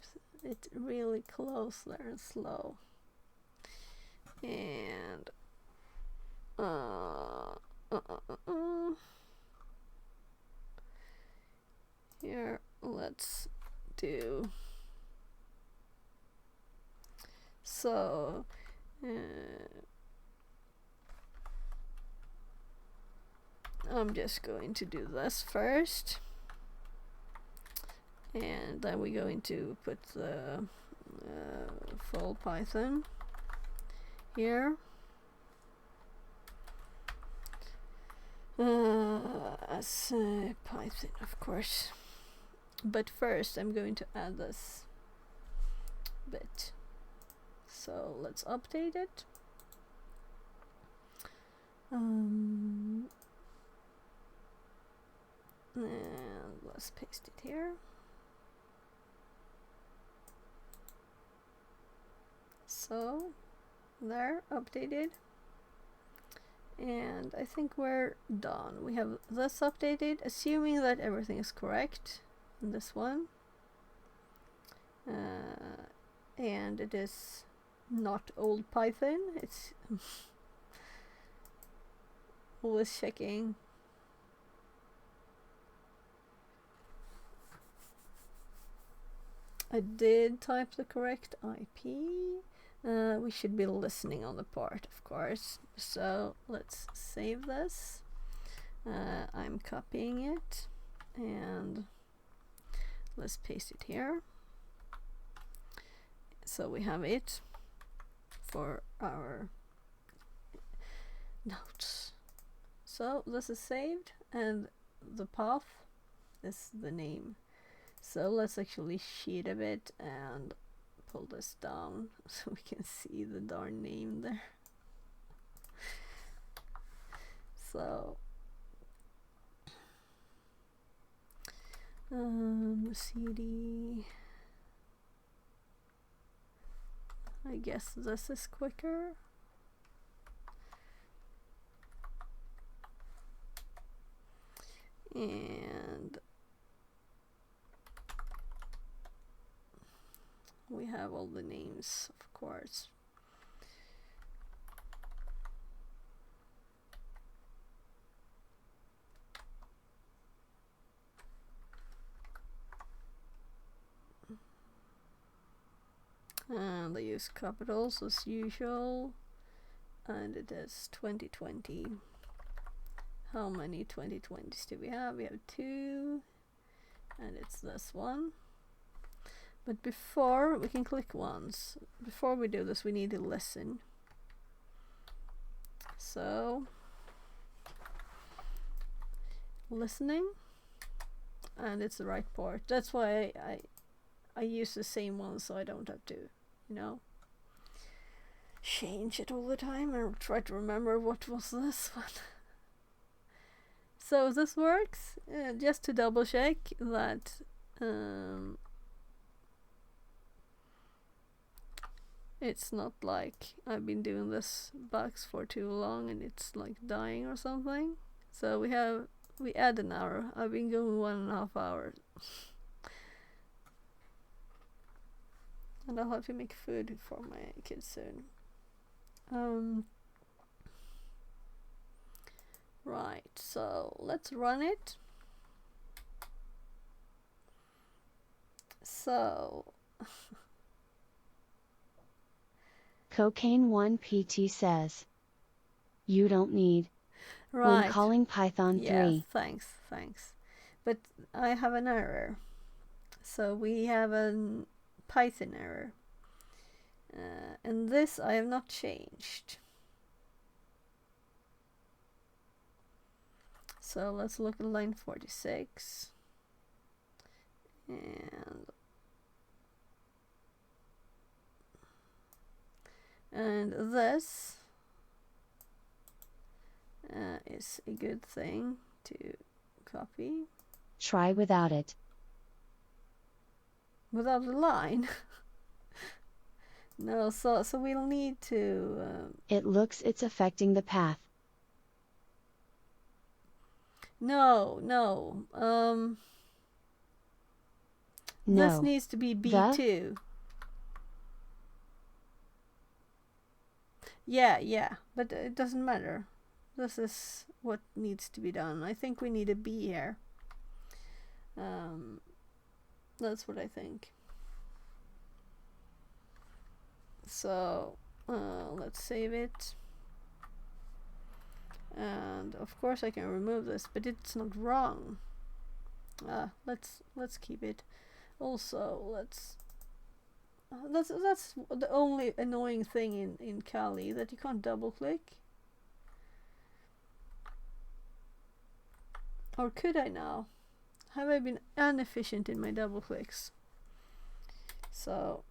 it really close there and slow. And here, let's do so. I'm just going to do this first, and then we're going to put the full Python here. As Python, of course. But first I'm going to add this bit. So let's update it. And let's paste it here. So there, updated. And I think we're done. We have this updated, assuming that everything is correct in this one. And it is not old Python, it's always checking. I did type the correct IP. We should be listening on the port, of course. So let's save this. I'm copying it and let's paste it here. So we have it for our notes. So this is saved and the path is the name. So let's actually cheat a bit and pull this down so we can see the darn name there. So CD, I guess this is quicker. And we have all the names, of course. And they use capitals as usual. And it is 2020. How many 2020s do we have? We have 2, and it's this one. But before we can click once, before we do this, we need to listen. So, listening, and it's the right part. That's why I use the same one, so I don't have to, change it all the time and try to remember what was this one. So this works. Just to double check that it's not like I've been doing this box for too long and it's like dying or something. So we add an hour. I've been going 1.5 hours. And I'll have to make food for my kids soon. Right, so let's run it. So Cocaine 1 PT says, you don't need. right. When calling Python 3. Thanks. But I have an error. So we have a Python error. And this I have not changed. So let's look at line 46. And this is a good thing to copy. Try without it. Without the line? No, so we'll need to... it looks it's affecting the path. No. This needs to be B2. Yeah, but it doesn't matter. This is what needs to be done. I think we need a B here. That's what I think. So let's save it. And of course I can remove this, but it's not wrong. Let's keep it. Also, that's the only annoying thing in Kali, that you can't double click. Or could I now? Have I been inefficient in my double clicks? So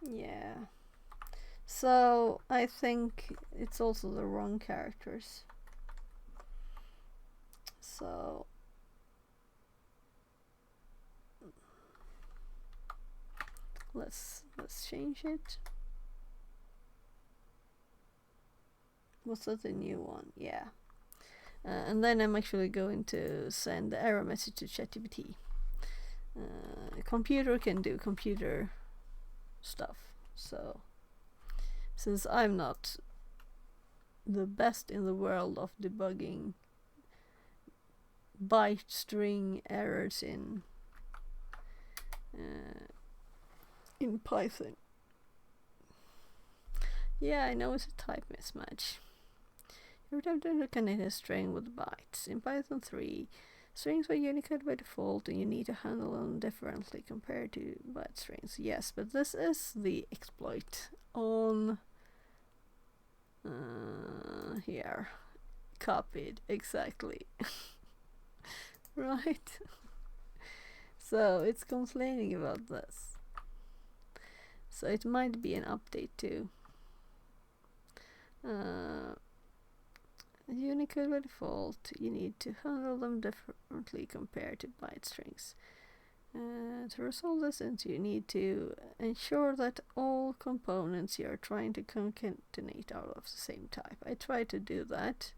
yeah. So I think it's also the wrong characters. So let's change it. Was that the new one? Yeah. And then I'm actually going to send the error message to ChatGPT. A computer can do computer stuff. So since I'm not the best in the world of debugging byte string errors in Python. Yeah, I know it's a type mismatch. Every time to connect a string with bytes. In Python 3, strings are Unicode by default and you need to handle them differently compared to byte strings. Yes, but this is the exploit on here. Copied, exactly. Right? So it's complaining about this. So it might be an update too. Unicode by default, you need to handle them differently compared to byte strings. To resolve this, you need to ensure that all components you are trying to concatenate are of the same type. I try to do that.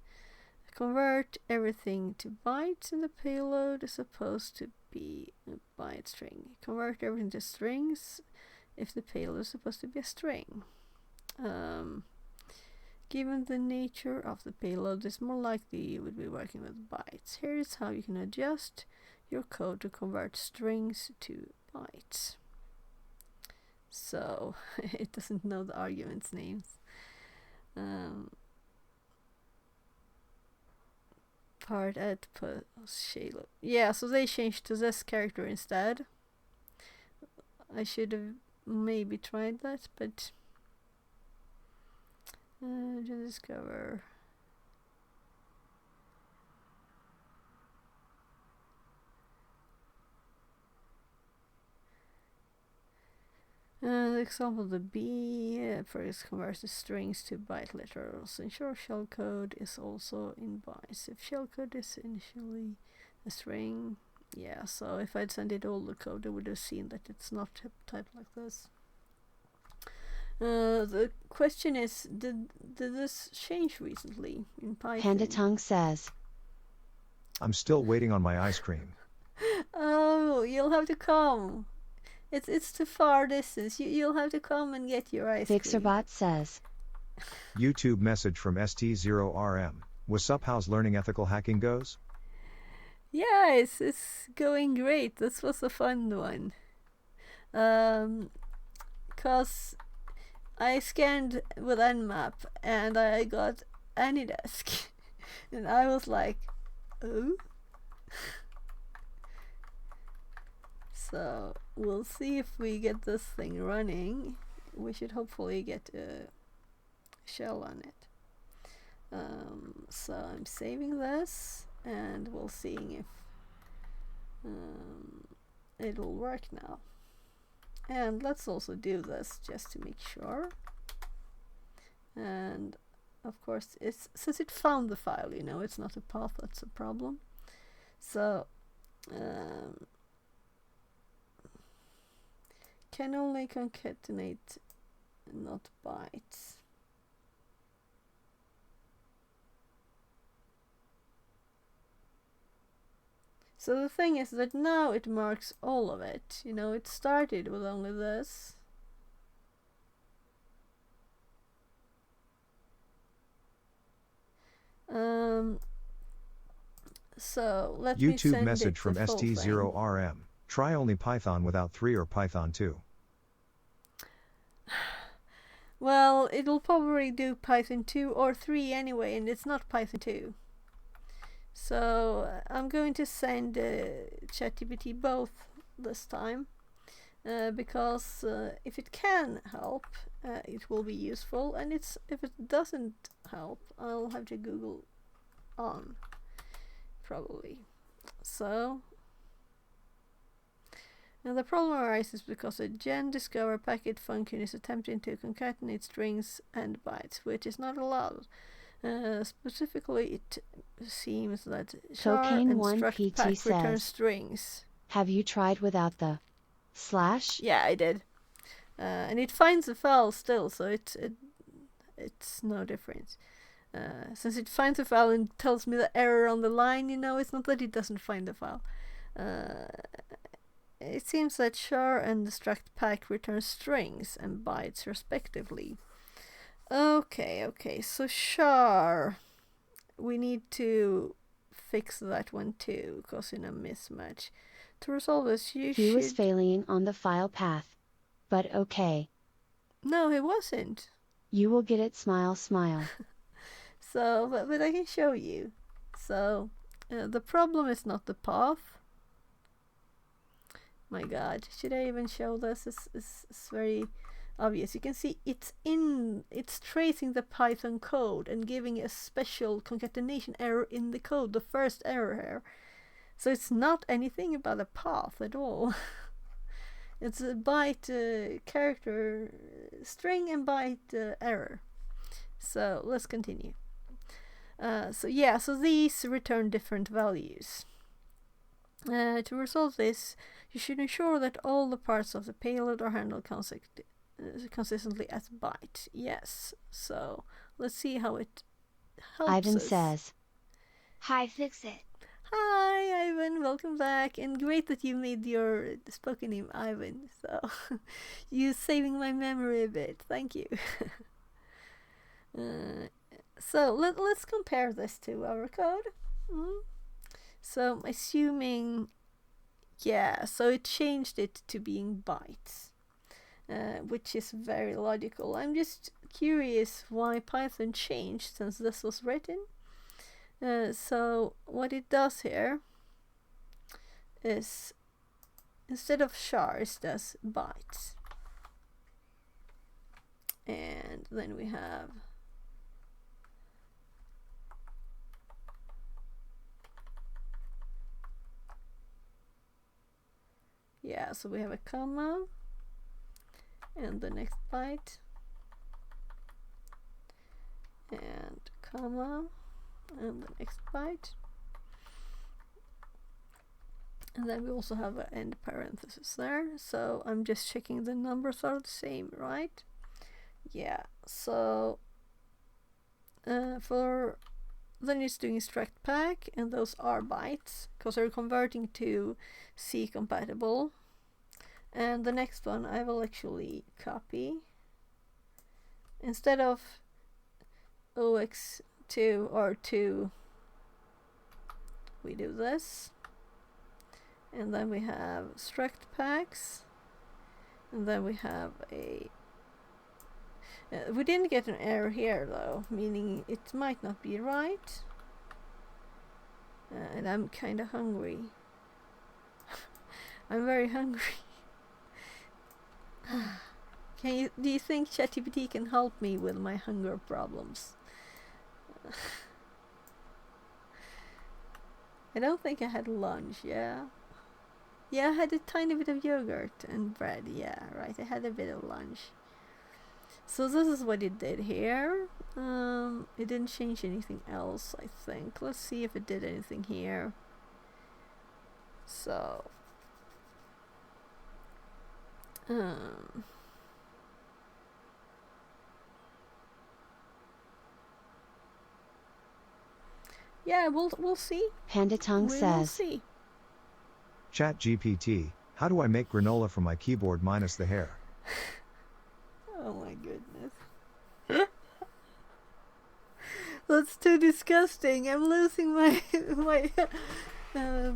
Convert everything to bytes, and the payload is supposed to be a byte string. Convert everything to strings if the payload is supposed to be a string. Given the nature of the payload, it's more likely you would be working with bytes. Here is how you can adjust your code to convert strings to bytes. So it doesn't know the arguments names. Part at Shayla. Yeah, so they changed to this character instead. I should have maybe tried that, but to discover. The example, the B first converts the strings to byte literals. Ensure shellcode is also in bytes. If shellcode is initially a string, yeah, so if I'd sent it all the code, I would have seen that it's not typed like this. The question is, did this change recently in Python? Panda Tongue says, I'm still waiting on my ice cream. Oh, you'll have to come. It's too far distance. You'll have to come and get your ice cream. Fixerbot says, YouTube message from ST0RM. What's up? How's learning ethical hacking goes? Yeah, it's going great. This was a fun one. 'Cause I scanned with Nmap and I got AnyDesk, and I was like, oh. So we'll see if we get this thing running. We should hopefully get a shell on it. So I'm saving this and we'll see if it'll work now. And let's also do this just to make sure. And of course, since it found the file, it's not a path that's a problem. So can only concatenate, not bytes. So the thing is that now it marks all of it. It started with only this. So let me YouTube send message it from the full thing. ST0RM. Try only Python without 3 or Python 2. Well, it'll probably do Python 2 or 3 anyway, and it's not Python 2. So I'm going to send ChatGPT both this time, because if it can help, it will be useful, and if it doesn't help, I'll have to Google on, probably. So, now the problem arises because a gen discover packet function is attempting to concatenate strings and bytes, which is not allowed. Specifically, it seems that char and struct pack return strings. Have you tried without the / Yeah, I did. And it finds the file still, so it's no difference. Since it finds the file and tells me the error on the line, it's not that it doesn't find the file. It seems that char and struct pack return strings and bytes respectively. Okay, so char, we need to fix that one too, causing a mismatch. To resolve this, He was failing on the file path. But okay. No, he wasn't. You will get it, smile, smile. So, but I can show you. So, the problem is not the path. My god, should I even show this? It's very obvious. You can see it's tracing the Python code and giving a special concatenation error in the code, the first error here. So it's not anything about a path at all. It's a byte character string and byte error. So let's continue. So these return different values. To resolve this, you should ensure that all the parts of the payload are handled consistently as byte. Yes. So let's see how it helps Ivan us. says, Hi, fix it. Hi, Ivan. Welcome back. And great that you made your spoken name Ivan. So you're saving my memory a bit. Thank you. So let's compare this to our code. So I'm assuming, yeah, so it changed it to being bytes, which is very logical. I'm just curious why Python changed since this was written. So what it does here is, instead of chars, it does bytes. And then we have so we have a comma and the next byte and comma and the next byte, and then we also have an end parenthesis there. So I'm just checking the numbers are the same, right? Yeah, so for then it's doing struct pack, and those are bytes because they're converting to C compatible. And the next one I will actually copy. Instead of OX2 or 2, we do this. And then we have struct packs. And then we have a... we didn't get an error here though, meaning it might not be right. And I'm kind of hungry. I'm very hungry. Do you think ChatGPT can help me with my hunger problems? I don't think I had lunch, yeah. Yeah, I had a tiny bit of yogurt and bread, yeah, right, I had a bit of lunch. So this is what it did here. It didn't change anything else, I think. Let's see if it did anything here. So... yeah, we'll see. Pandatong We will says, see. ChatGPT, how do I make granola from my keyboard minus the hair? Oh my goodness. That's too disgusting. I'm losing my I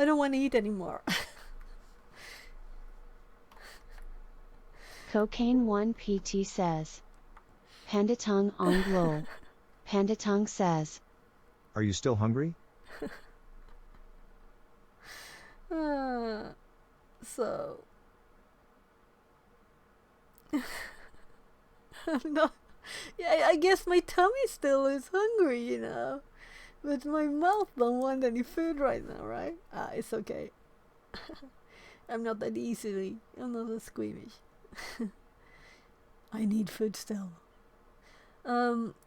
don't want to eat anymore. Cocaine1PT says, Pandatong on lol. Pandatong says, Are you still hungry? So I'm not. Yeah, I guess my tummy still is hungry, you know, but my mouth don't want any food right now, right? It's okay. I'm not that easily. I'm not that squeamish. I need food still.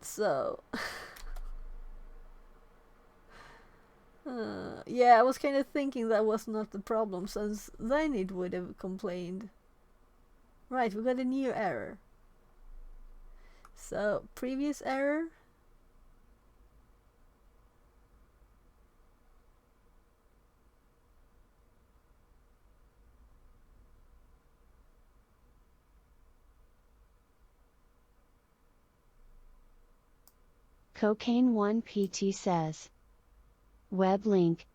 So. Yeah, I was kind of thinking that was not the problem, since then it would have complained. Right, we got a new error. So, previous error. Cocaine1PT says, web link.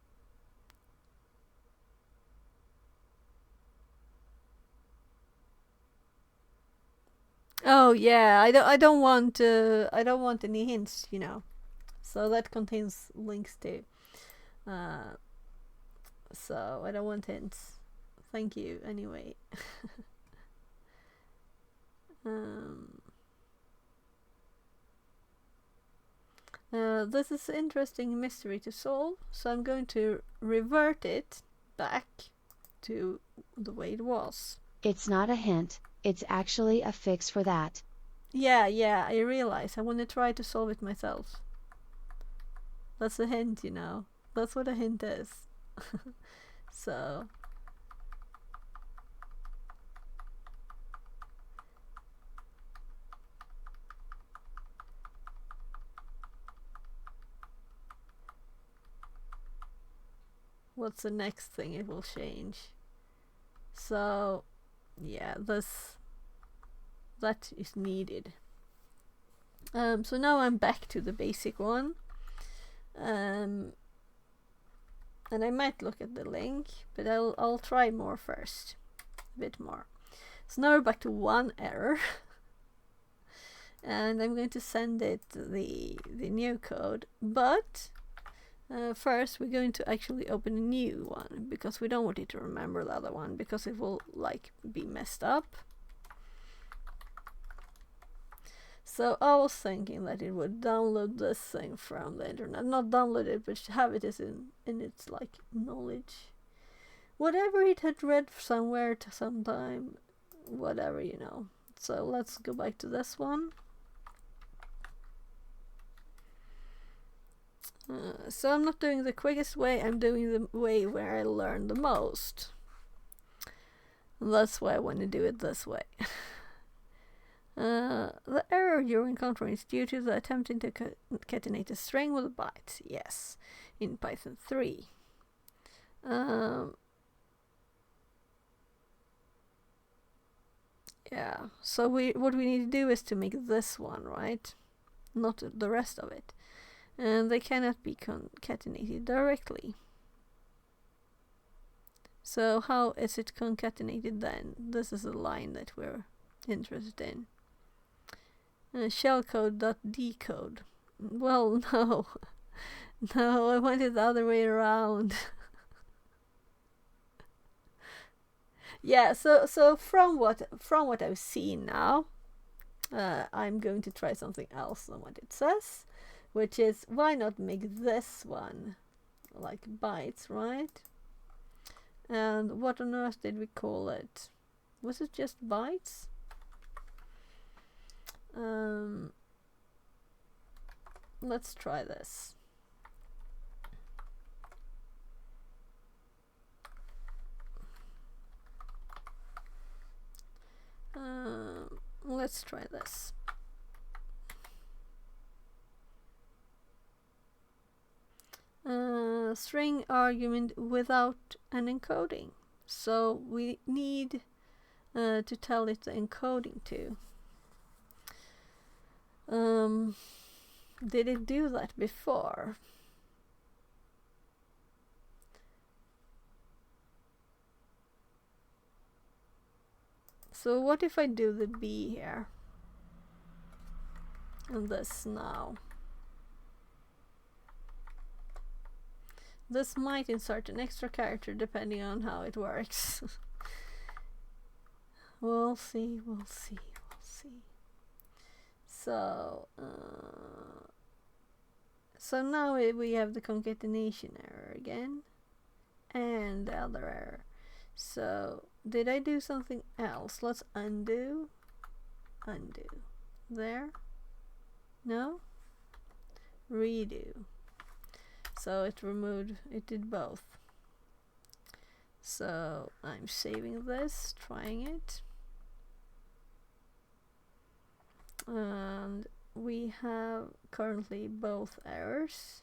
Oh yeah, I don't want any hints, you know. So that contains links too. So I don't want hints. Thank you anyway. This is an interesting mystery to solve, so I'm going to revert it back to the way it was. It's not a hint, it's actually a fix for that. Yeah, I realize. I want to try to solve it myself. That's a hint, you know. That's what a hint is. So... what's the next thing it will change? So, yeah, that is needed. So now I'm back to the basic one. And I might look at the link, but I'll try more first. A bit more. So now we're back to one error. And I'm going to send it the new code, but first we're going to actually open a new one, because we don't want it to remember the other one, because it will like be messed up. So I was thinking that it would download this thing from the internet, not download it, but have it as in its like knowledge, whatever it had read somewhere to sometime, whatever, you know. So let's go back to this one. So I'm not doing the quickest way, I'm doing the way where I learn the most. And that's why I want to do it this way. The error you're encountering is due to the attempting to concatenate a string with bytes. Yes, in Python 3. Yeah, so what we need to do is to make this one, right? Not the rest of it. And they cannot be concatenated directly. So how is it concatenated then? This is the line that we're interested in. Shellcode.decode. Well, no. No, I want it the other way around. Yeah, so from what I've seen now, I'm going to try something else than what it says. Which is, why not make this one like bytes, right? And what on earth did we call it? Was it just bytes? Let's try this. Let's try this. String argument without an encoding. So we need to tell it the encoding too. Did it do that before? So what if I do the B here? And this now. This might insert an extra character depending on how it works. We'll see, we'll see, we'll see. So, so now we have the concatenation error again. And the other error. So, did I do something else? Let's undo. Undo. There. No? Redo. So it did both. So I'm saving this, trying it. And we have currently both errors.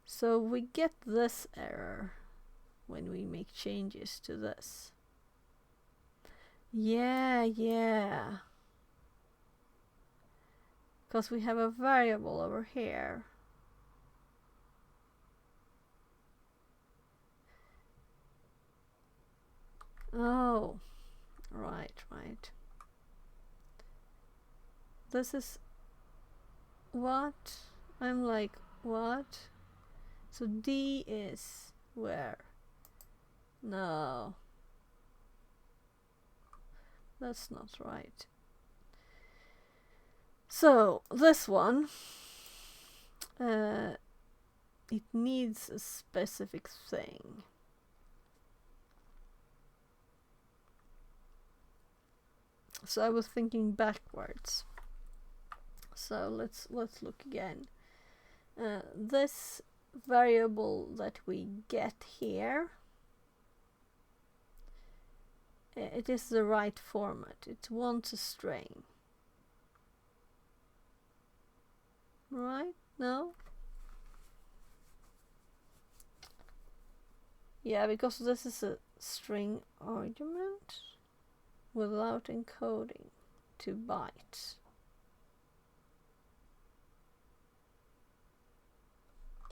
So we get this error when we make changes to this. Yeah. Because we have a variable over here. Oh, right. This is what? I'm like, what? So D is where? No. That's not right. So this one, it needs a specific thing. So I was thinking backwards. So let's look again. This variable that we get here, it is the right format. It wants a string. Right? No? Yeah, because this is a string argument without encoding to bytes.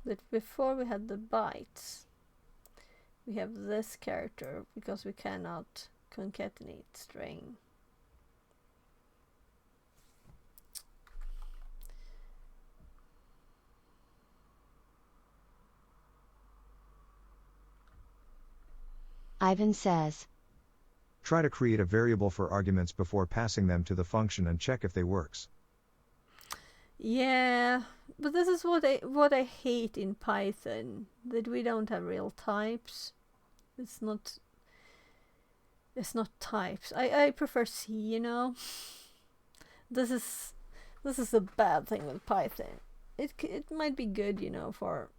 But before we had the bytes, we have this character because we cannot concatenate string. Ivan says, Try to create a variable for arguments before passing them to the function and check if they works. Yeah, but this is what I hate in Python, that we don't have real types. It's not types. I prefer C, you know. This is a bad thing with Python. It might be good, you know, for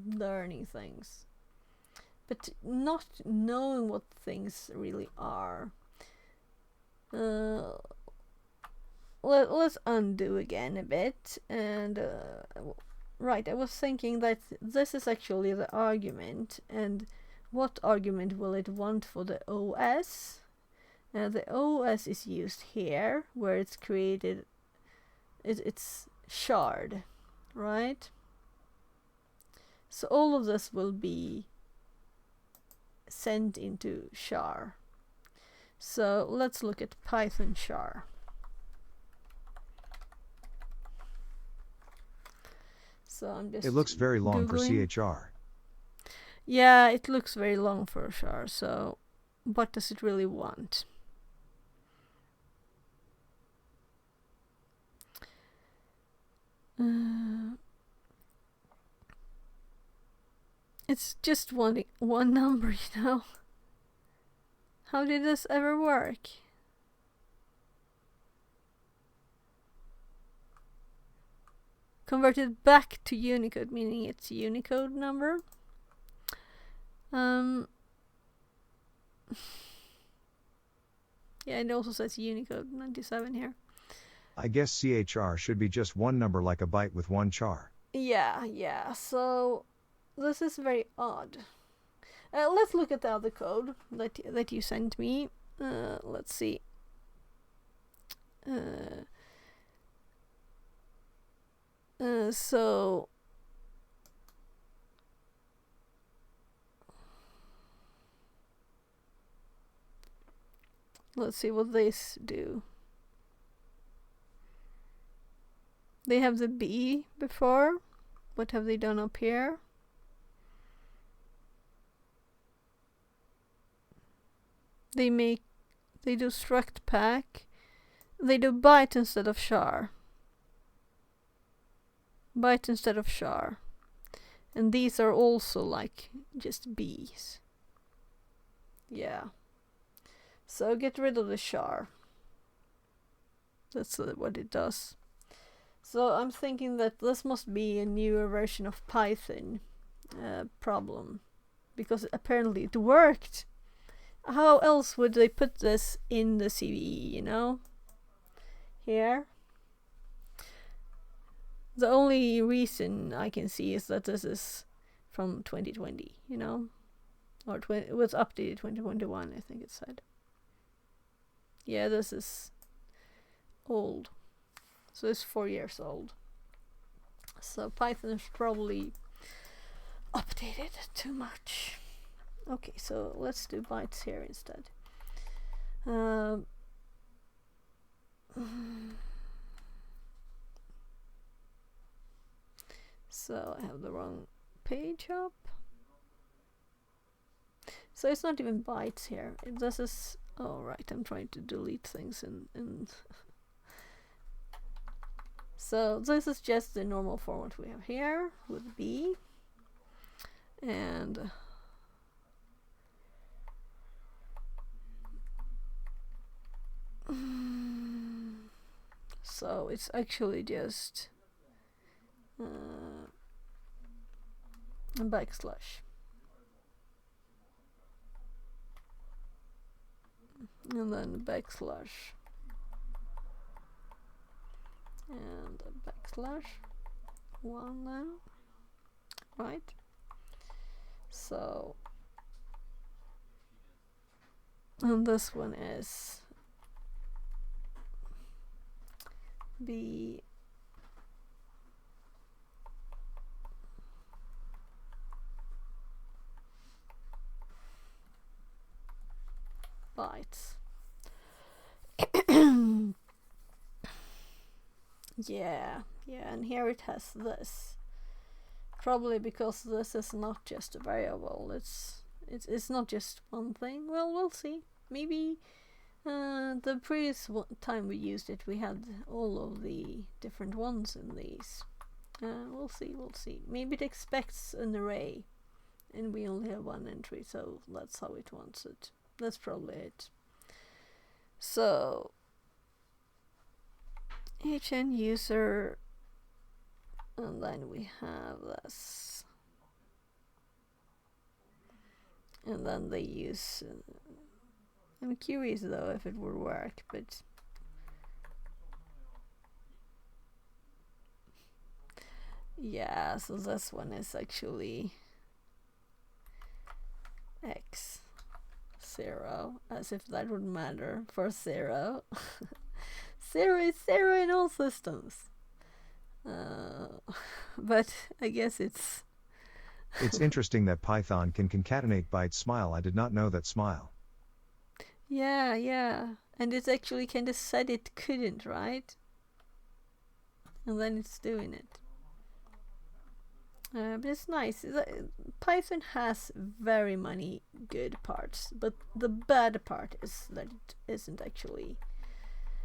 learning things, but not knowing what things really are. Let's undo again a bit, and right, I was thinking that this is actually the argument, and what argument will it want for the OS? The OS is used here, where it's created, it's shard, right? So all of this will be sent into char. So let's look at Python char. So I'm just It looks very long Googling. for CHR. Yeah, it looks very long for char, so what does it really want? It's just one number, you know. How did this ever work? Converted back to Unicode, meaning it's a Unicode number. Yeah, it also says Unicode 97 here. I guess CHR should be just one number like a byte with one char. Yeah, so this is very odd. Let's look at the other code that you sent me. Let's see. So let's see what these do. They have the B before. What have they done up here? They do struct pack. They do byte instead of char. Byte instead of char. And these are also like just B's. Yeah. So get rid of the char. That's what it does. So I'm thinking that this must be a newer version of Python problem, because apparently it worked. How else would they put this in the CVE, you know? Here. The only reason I can see is that this is from 2020, you know? Or it was updated 2021, I think it said. Yeah, this is old. So it's 4 years old. So Python is probably updated too much. Okay, so let's do bytes here instead. So I have the wrong page up. So it's not even bytes here. This is... Oh, right, I'm trying to delete things in So this is just the normal format we have here with B. And so it's actually just a backslash. And then a backslash. And a backslash. One now. Right. So, and this one is B bytes. Yeah, and here it has this. Probably because this is not just a variable. It's not just one thing. Well, we'll see. Maybe the previous time we used it, we had all of the different ones in these. We'll see. Maybe it expects an array, and we only have one entry, so that's how it wants it. That's probably it. So, each end user, and then we have this. And then they use... I'm curious though if it would work, but... Yeah, so this one is actually X 0, as if that would matter for 0. 0 is 0 in all systems. But I guess it's... It's interesting that Python can concatenate byte smile. I did not know that smile. Yeah. And it's actually kind of said it couldn't, right? And then it's doing it. But it's nice. Python has very many good parts, but the bad part is that it isn't actually.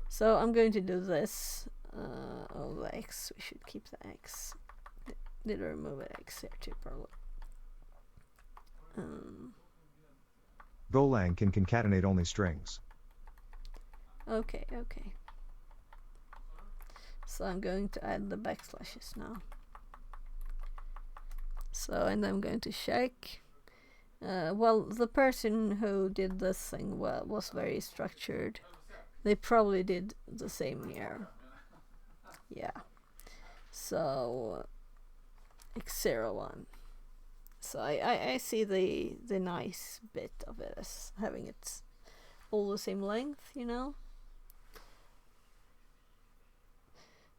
So I'm going to do this. The X. We should keep the X. Did I remove an X here too, probably? Golang can concatenate only strings. Okay. So I'm going to add the backslashes now. So, and I'm going to check. Well, the person who did this thing was very structured. They probably did the same here. Yeah. So, X01. So I see the nice bit of it as having it all the same length, you know.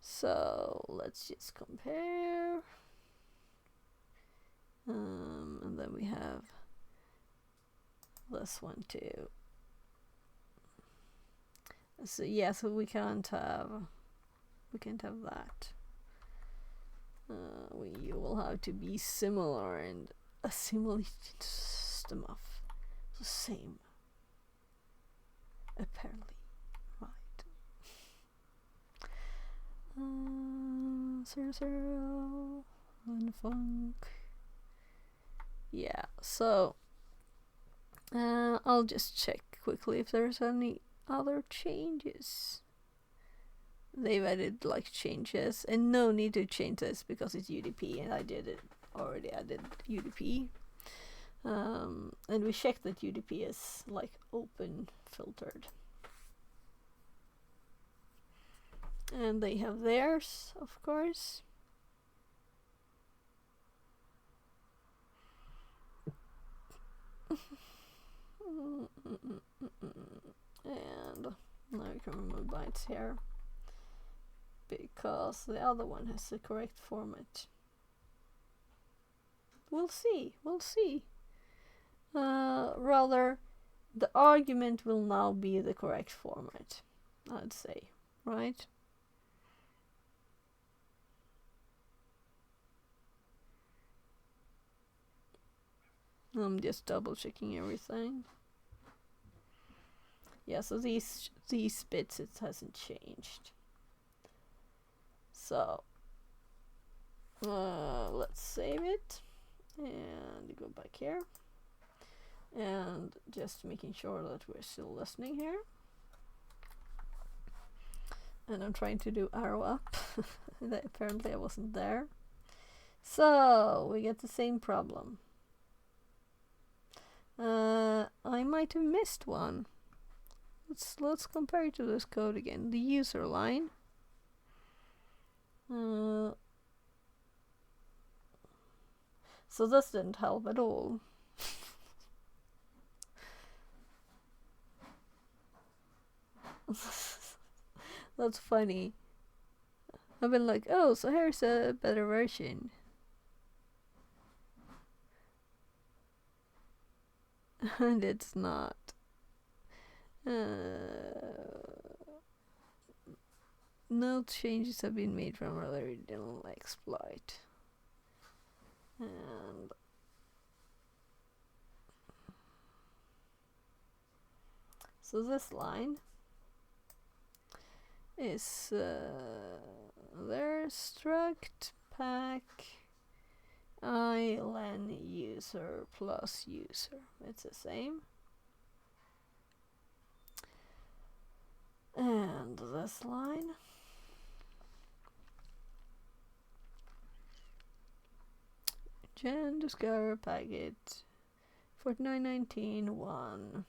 So let's just compare. And then we have this one too. So yeah, so we can't have that. You will have to be similar and assimilate them off the same. Apparently, right? 0, 1 func. Yeah, so I'll just check quickly if there's any other changes. They've added like changes, and no need to change this because it's UDP, and I did it already. I did UDP, and we checked that UDP is like open filtered, and they have theirs, of course. And now we can remove bytes here because the other one has the correct format. We'll see. Rather, the argument will now be the correct format, I'd say, right? I'm just double checking everything. Yeah, so these bits, it hasn't changed. So let's save it and go back here and just making sure that we're still listening here. And I'm trying to do arrow up. Apparently I wasn't there. So we get the same problem. I might have missed one. Let's compare to this code again. The user line. So this didn't help at all. That's funny. I've been like, oh, so here's a better version. And it's not. No changes have been made from the original exploit. And so this line is there struct pack ILN user plus user. It's the same. And this line Gen discover packet 4919.1.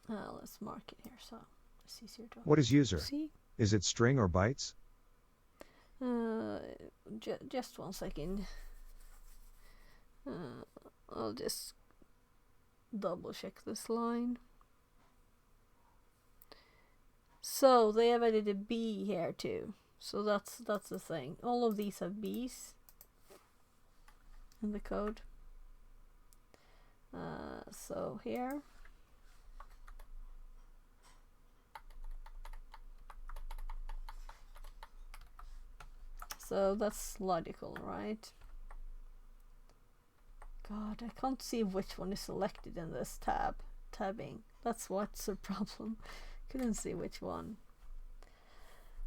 Let's mark it here so it's easier to What is user? see. Is it string or bytes? Just 1 second. I'll just double check this line. So they have added a B here too. So that's the thing. All of these have B's in the code. So here. So that's logical, right? God, I can't see which one is selected in this tabbing. That's what's the problem. Couldn't see which one.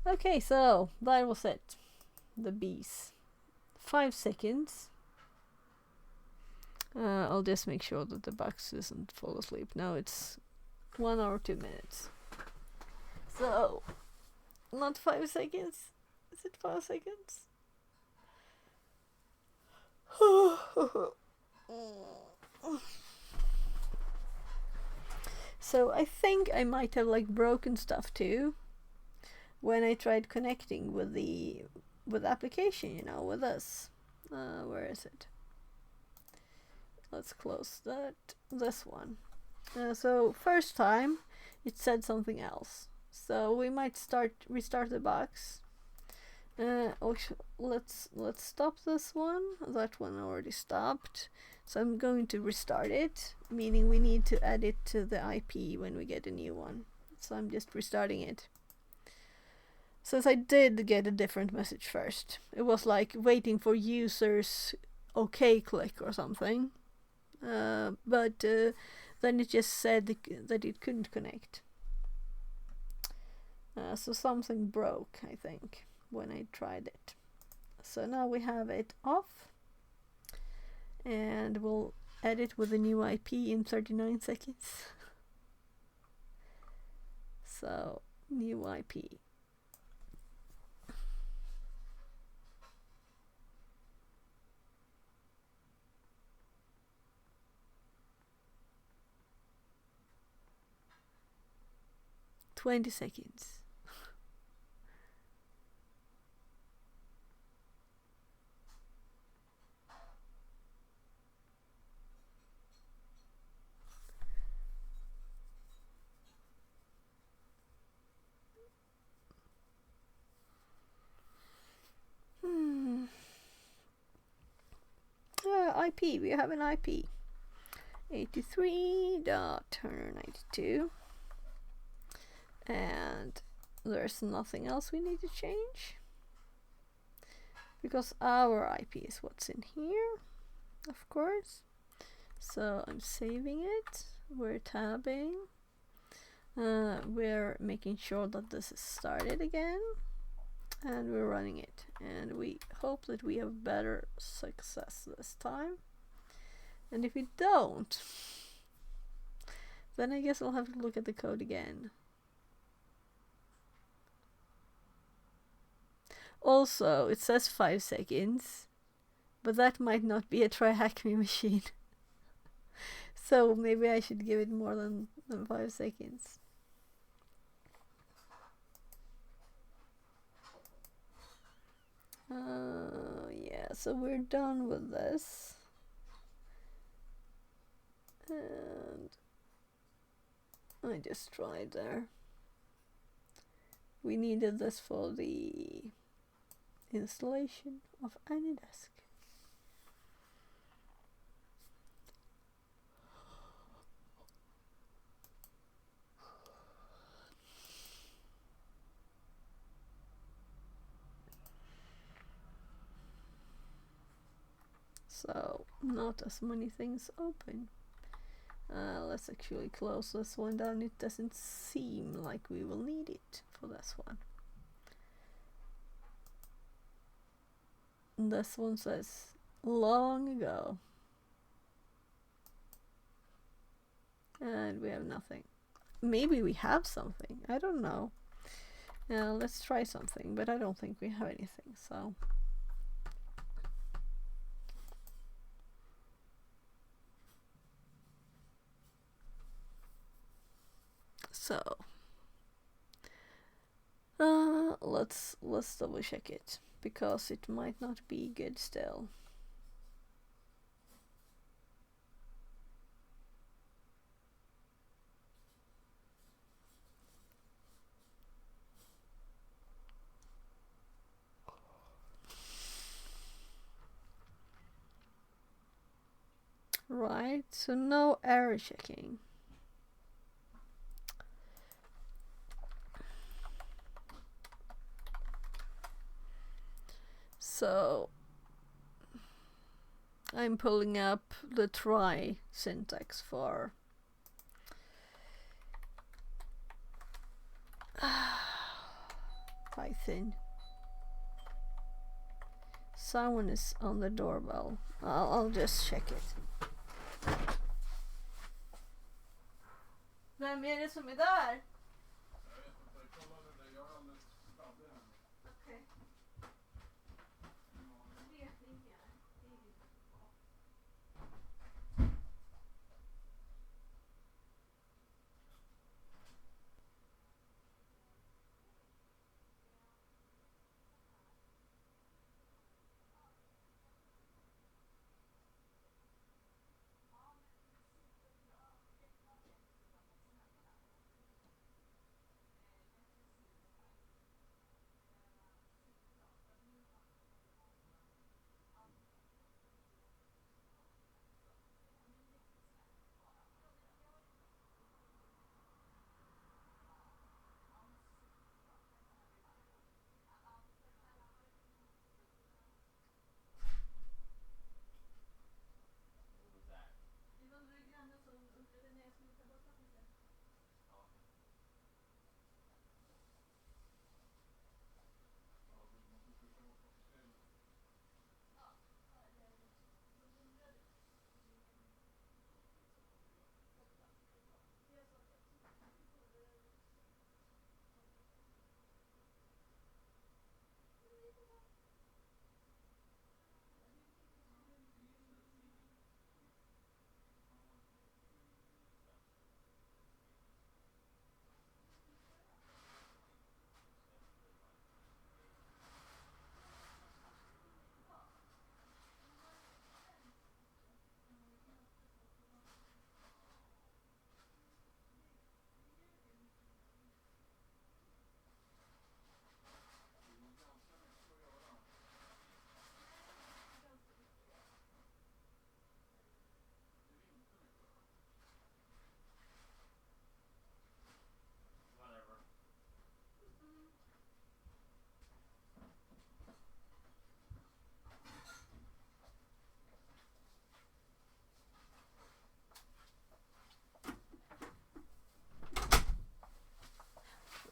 Okay, so that was it. The bees. 5 seconds. I'll just make sure that the box doesn't fall asleep. Now it's 1 hour 2 minutes. So, not 5 seconds. Is it 5 seconds? So I think I might have like broken stuff too when I tried connecting with the application, you know, with this. Where is it? Let's close this one. So first time it said something else. So we might restart the box. Let's stop this one. That one already stopped. So I'm going to restart it, meaning we need to add it to the IP when we get a new one. So I'm just restarting it. Since I did get a different message first. It was like waiting for users OK click or something. But then it just said that it couldn't connect. So something broke, I think, when I tried it. So now we have it off. And we'll edit with a new IP in 39 seconds. So, new IP. "20 seconds. IP, we have an IP 83.192 and there's nothing else we need to change because our IP is what's in here, of course. So I'm saving it, we're tabbing, we're making sure that this is started again, and we're running it, and we hope that we have better success this time. And if we don't, then I guess I'll have to look at the code again. Also, it says 5 seconds, but that might not be a TryHackMe machine. So maybe I should give it more than 5 seconds. Yeah, so we're done with this. And I just tried there. We needed this for the installation of AnyDesk. So, not as many things open. Let's actually close this one down. It doesn't seem like we will need it for this one. And this one says long ago. And we have nothing. Maybe we have something. I don't know. Let's try something, but I don't think we have anything, so. So let's double check it, because it might not be good still. Right, so no error checking. So I'm pulling up the try syntax for Python. Someone is on the doorbell. I'll just check it. Vem är det som är där? Okej.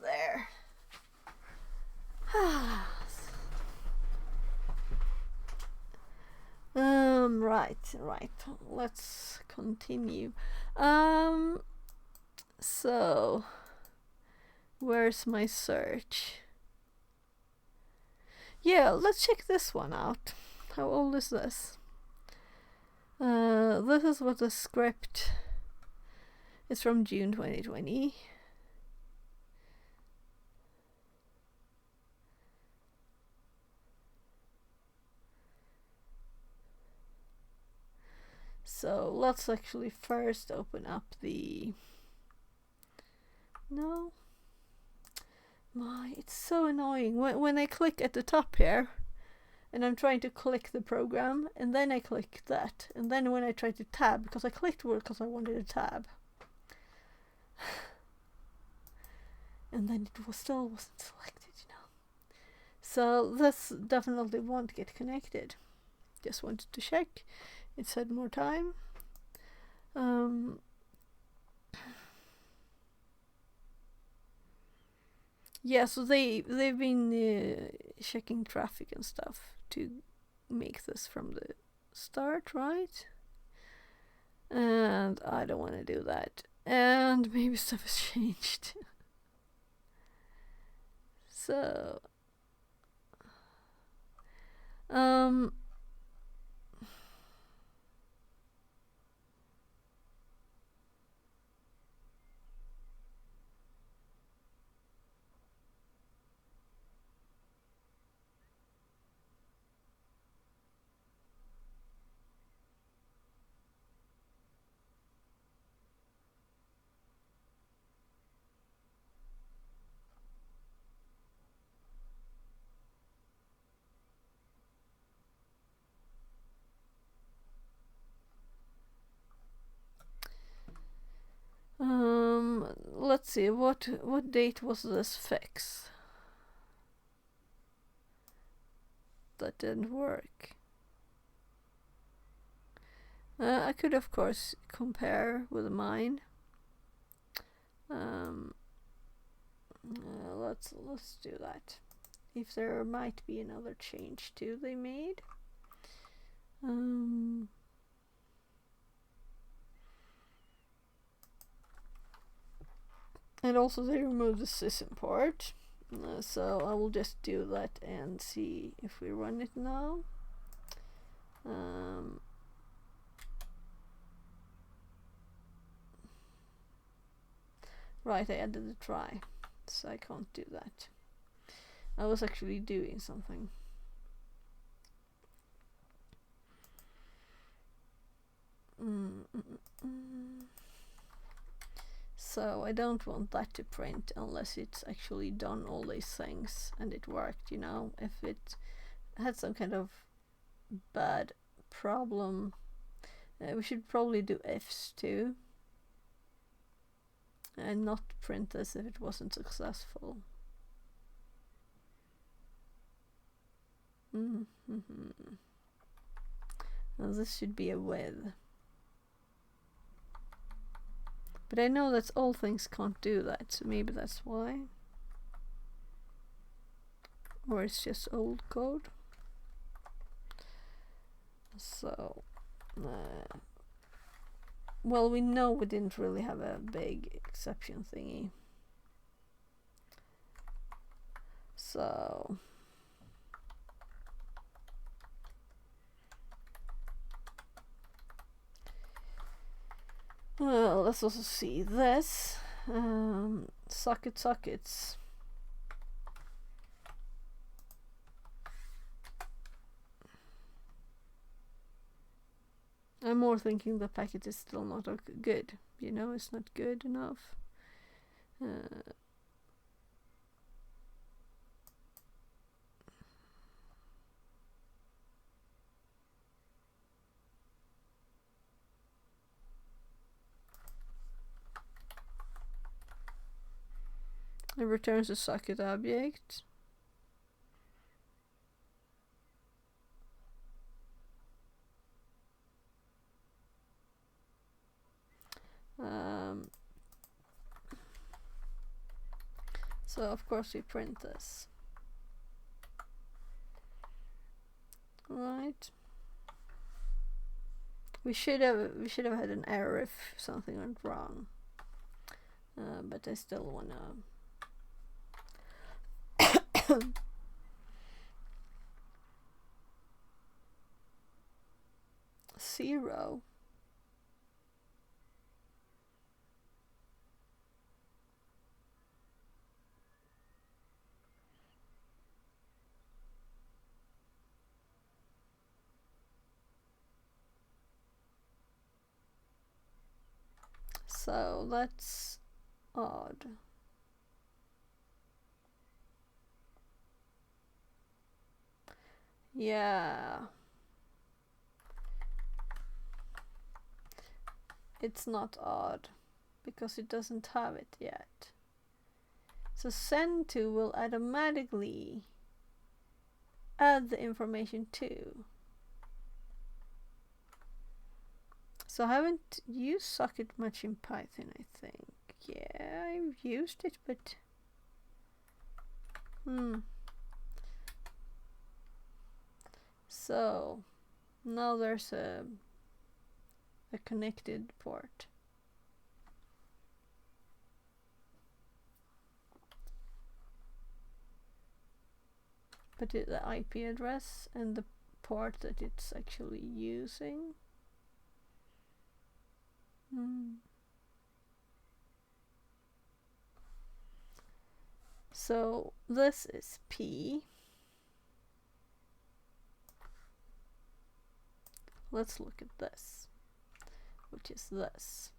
There. Right. Let's continue. So where's my search? Yeah, let's check this one out. How old is this? This is what the script is from June 2020. So let's actually first open up the... No. It's so annoying. When I click at the top here, and I'm trying to click the program, and then I click that, and then when I try to tab, because I clicked word because I wanted a tab, and then it still wasn't selected, you know. So this definitely won't get connected. Just wanted to check. It said more time. Yeah, so they've been checking traffic and stuff to make this from the start, right? And I don't want to do that. And maybe stuff has changed. So let's see, what date was this fix? That didn't work. I could of course compare with mine. Let's do that. If there might be another change too they made. And also they removed the sysm port. So I will just do that and see if we run it now. Right, I added the try, so I can't do that. I was actually doing something. So I don't want that to print unless it's actually done all these things and it worked, you know. If it had some kind of bad problem, we should probably do ifs too and not print this if it wasn't successful. Now this should be a with. But I know that all things can't do that, so maybe that's why. Or it's just old code. So, well, we know we didn't really have a big exception thingy. So, well, let's also see this. Sockets. I'm more thinking the packet is still not good. You know, it's not good enough. It returns a socket object. So of course we print this. Right. We should have had an error if something went wrong. But I still wanna 0. So that's odd. Yeah. It's not odd because it doesn't have it yet. So send to will automatically add the information to. So I haven't used socket much in Python, I think. Yeah, I've used it, but so now there's a connected port. But the IP address and the port that it's actually using. So this is P. Let's look at this, which is this.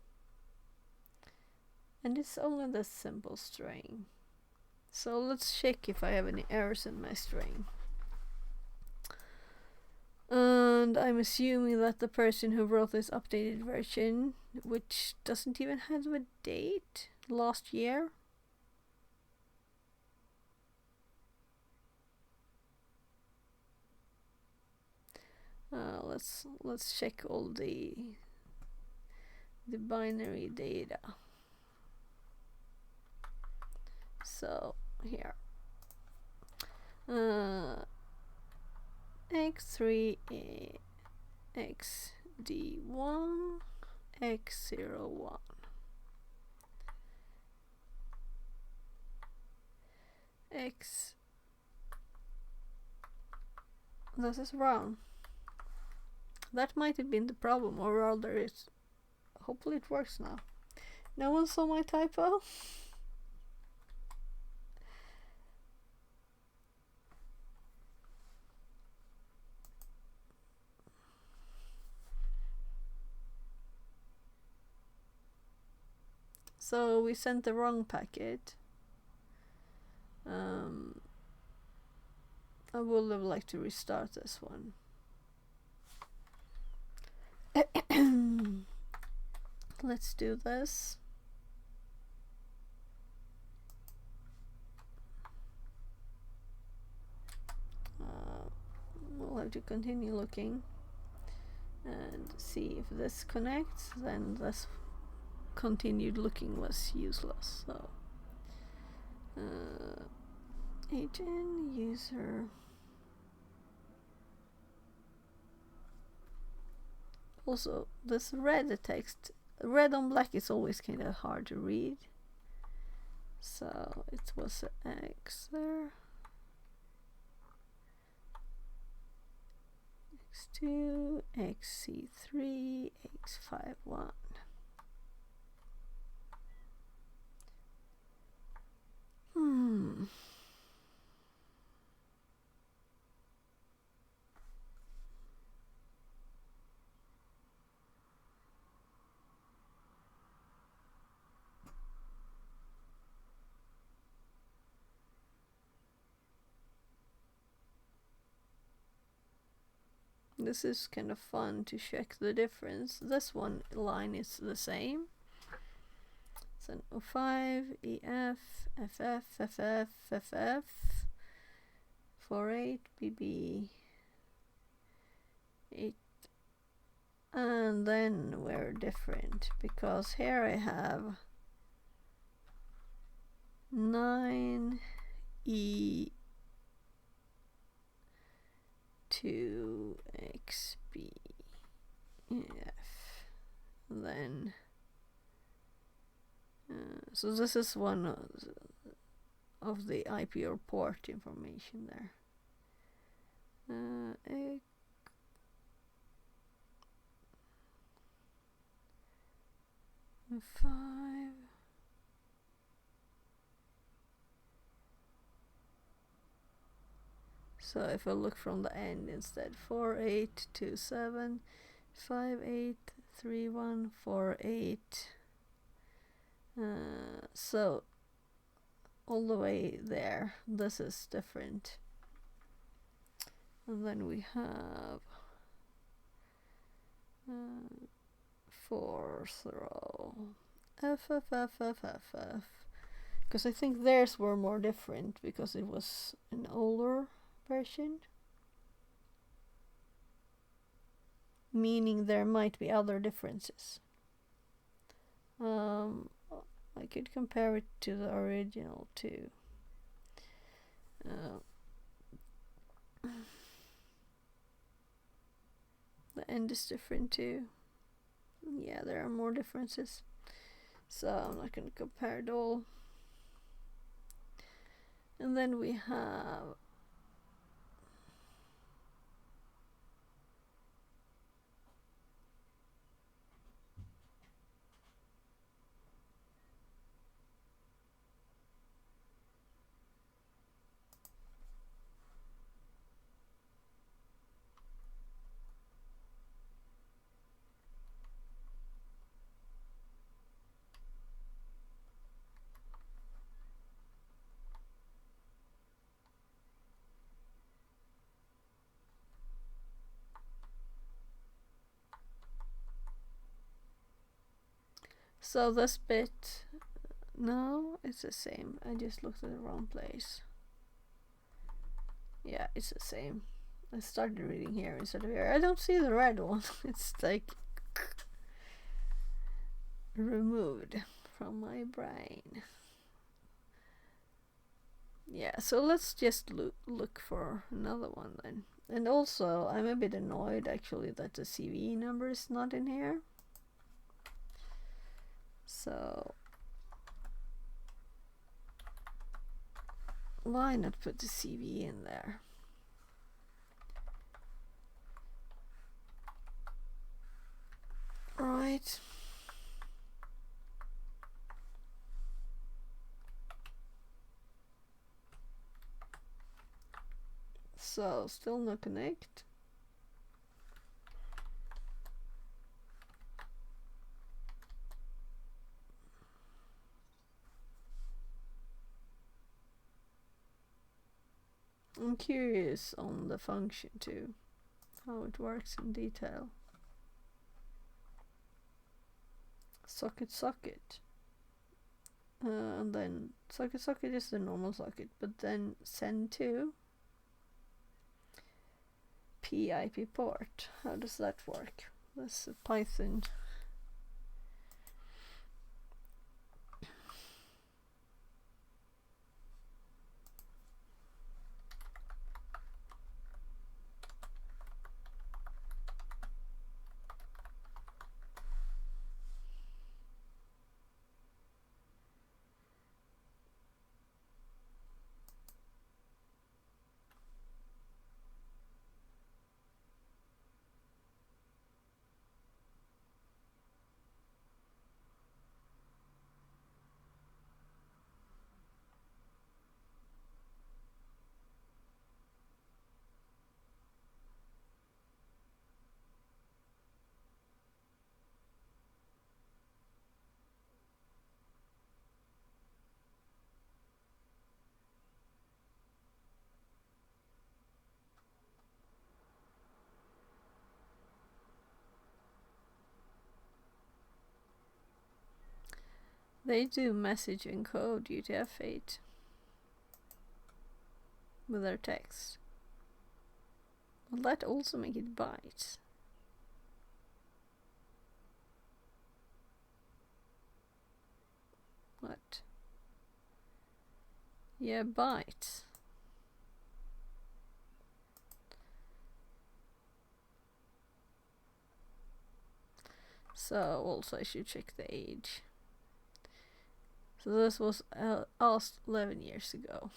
And it's only this simple string. So let's check if I have any errors in my string. And I'm assuming that the person who wrote this updated version, which doesn't even have a date, last year. Let's check all the binary data. So here, x3 xd1 x01. This is wrong. That might have been the problem, or rather it's, hopefully it works now. No one saw my typo? So we sent the wrong packet. I would have liked to restart this one. Let's do this. We'll have to continue looking and see if this connects. Then this continued looking was useless. So agent user. Also, this red text, red on black is always kind of hard to read. So it was an X there. X2, XC3, X51. This is kind of fun to check the difference. This one line is the same. It's an O5, EF, FF, FF, FF, 48, BB, 8. And then we're different because here I have 9, E, 2, XB, F. Then so this is one of the IP or port information there. 5. So if I look from the end instead, 4827 583148 So all the way there, this is different. And then we have fourth row, F, F, F, F, F, F. Because I think theirs were more different because it was an older version. Meaning there might be other differences. I could compare it to the original too. The end is different too. Yeah, there are more differences. So I'm not going to compare it all. And then we have so this bit. No, it's the same. I just looked at the wrong place. Yeah, it's the same. I started reading here instead of here. I don't see the red one. It's like removed from my brain. Yeah, so let's just look for another one then. And also, I'm a bit annoyed actually that the CVE number is not in here. So why not put the CVE in there? Right. So still no connect. I'm curious on the function too, how it works in detail. Socket. And then socket is the normal socket, but then send to PIP port. How does that work? That's a Python. They do message encode UTF-8 with their text. Will that also make it bytes? What? Yeah, bytes. So also I should check the age. So this was asked 11 years ago.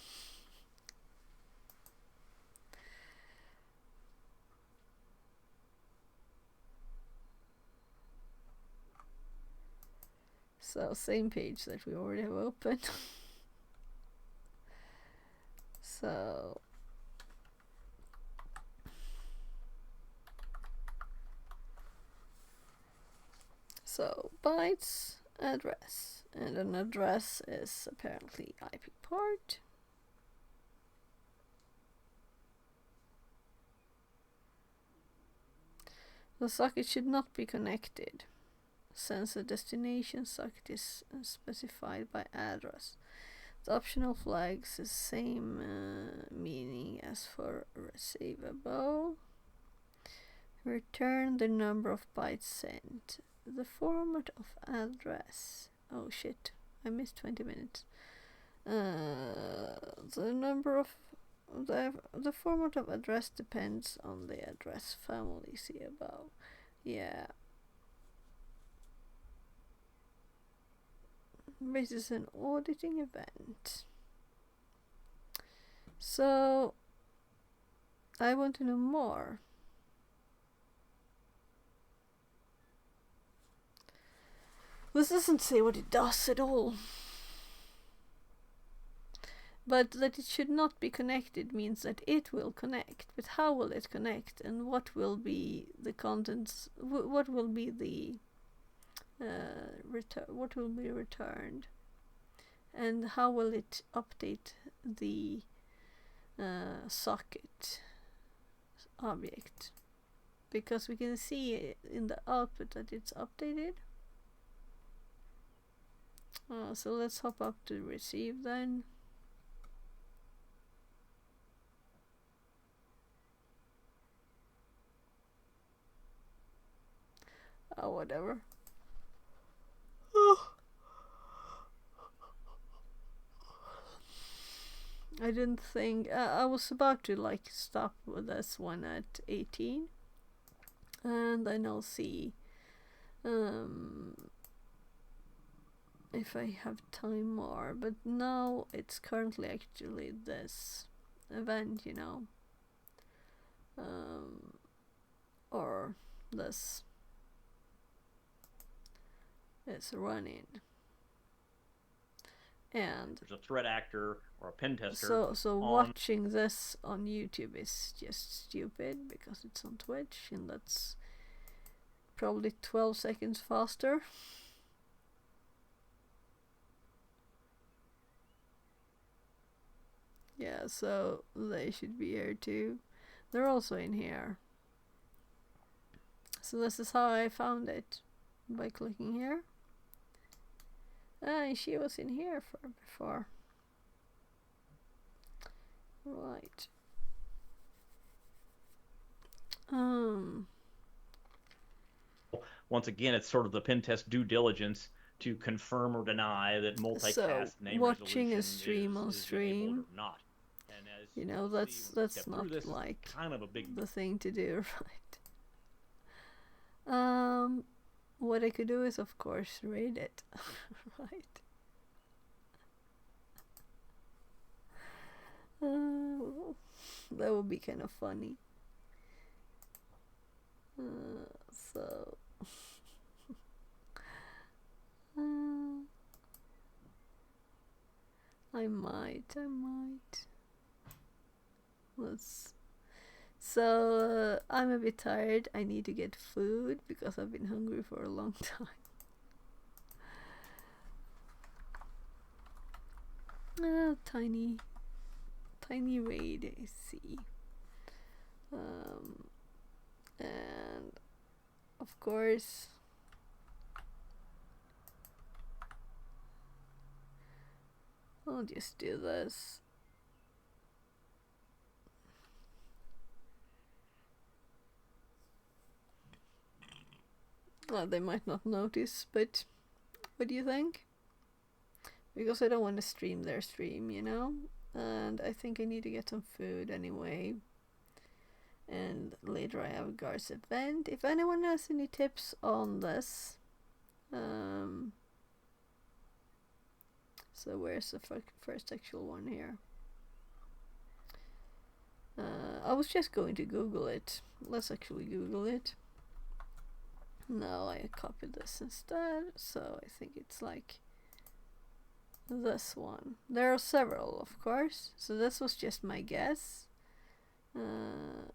So same page that we already have opened. So bytes address. And an address is apparently IP port. The socket should not be connected, since the destination socket is specified by address. The optional flags is same meaning as for receivable. Return the number of bytes sent. The format of address. Oh shit, I missed 20 minutes. The number of the format of address depends on the address family. See above. Yeah. This is an auditing event. So I want to know more. This doesn't say what it does at all. But that it should not be connected means that it will connect. But how will it connect, and what will be the contents? What will be the what will be returned, and how will it update the socket object? Because we can see in the output that it's updated. So let's hop up to receive then. Whatever. I didn't think I was about to like stop with this one at 18, and then I'll see if I have time more. But now it's currently actually this event, you know, or this is running. And there's a threat actor or a pen tester. So watching this on YouTube is just stupid because it's on Twitch, and that's probably 12 seconds faster. Yeah, so they should be here too. They're also in here. So this is how I found it, by clicking here. And she was in here before. Right. Once again, it's sort of the pen test due diligence to confirm or deny that multicast name watching resolution a stream on stream or not. And as you know, that's not this, like kind of a big the thing to do, right? What I could do is, of course, read it, right? That would be kind of funny. So I might. So I'm a bit tired. I need to get food because I've been hungry for a long time. Tiny raid, I see. And of course, I'll just do this. Well, they might not notice, but what do you think? Because I don't want to stream their stream, you know? And I think I need to get some food anyway. And later I have a Gar's event. If anyone has any tips on this. So where's the first actual one here? I was just going to Google it. Let's actually Google it. No, I copied this instead. So I think it's like this one. There are several, of course. So this was just my guess. And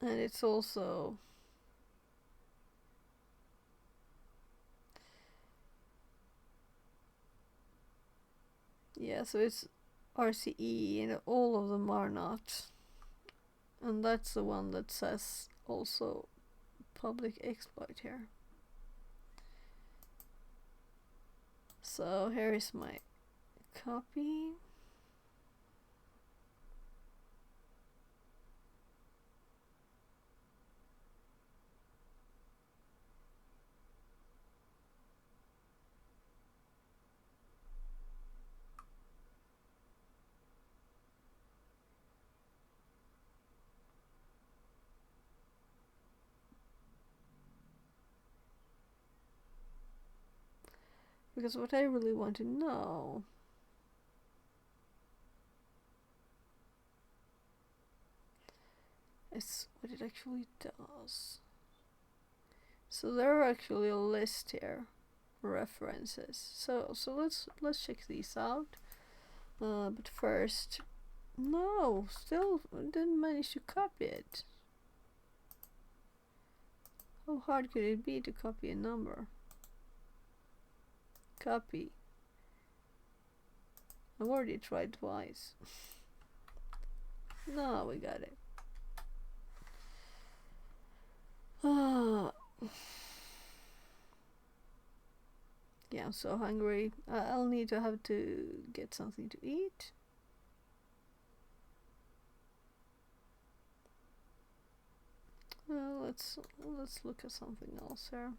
it's also Yeah, so it's RCE and all of them are not. And that's the one that says also public exploit here. So here is my copy. Because what I really want to know is what it actually does. So there are actually a list here, references. So let's check these out. But first, no, still didn't manage to copy it. How hard could it be to copy a number? Copy. I've already tried twice. No, we got it. Yeah, I'm so hungry. I'll need to have to get something to eat. Let's look at something else here.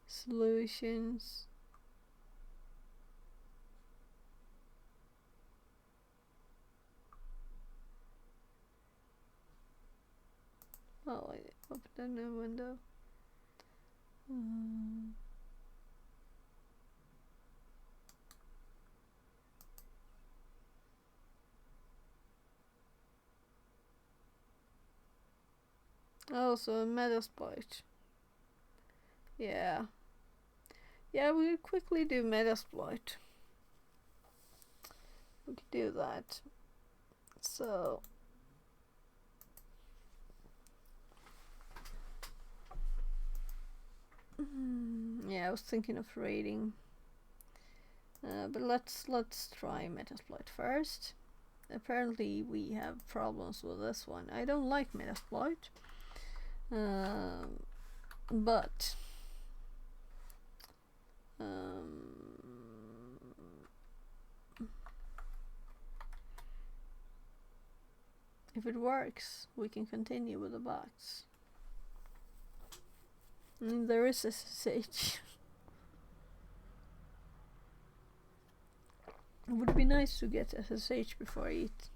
Solutions. Oh, I opened a new window. Oh, so a Metasploit. Yeah. Yeah, we'll quickly do Metasploit. We could do that. So yeah, I was thinking of raiding. But let's try Metasploit first. Apparently we have problems with this one. I don't like Metasploit. But if it works, we can continue with the box. There is SSH. It would be nice to get SSH before I eat.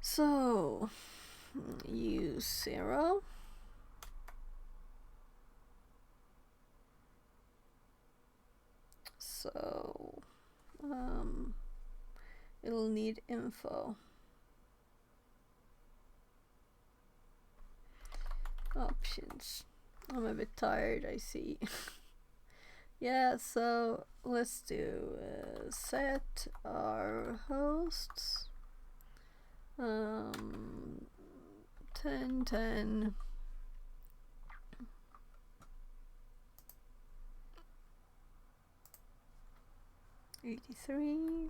So, use 0. So, it'll need info. Options. I'm a bit tired, I see. Yeah, so let's do set our hosts. 1010 83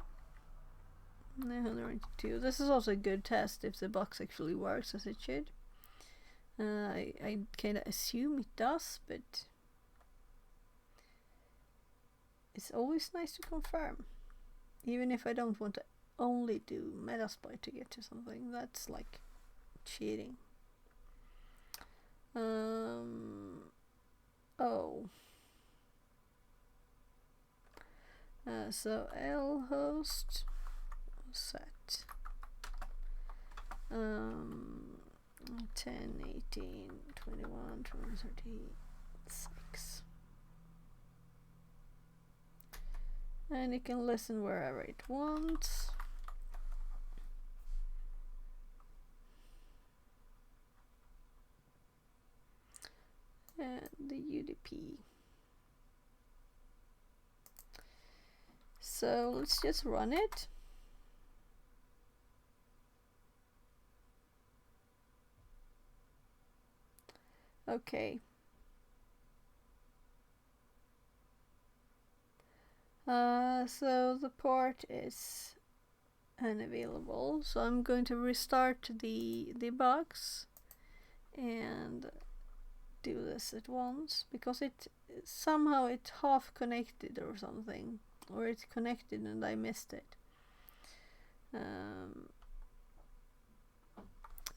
992. This is also a good test if the box actually works as it should. I kinda assume it does, but it's always nice to confirm. Even if I don't want to only do Metasploit to get to something, that's like cheating. So L host set 10, 18, 21, 36. And it can listen wherever it wants. the UDP. So let's just run it. Okay. So the port is unavailable, so I'm going to restart the box and do this at once, because it somehow it half connected or something, or it's connected and I missed it.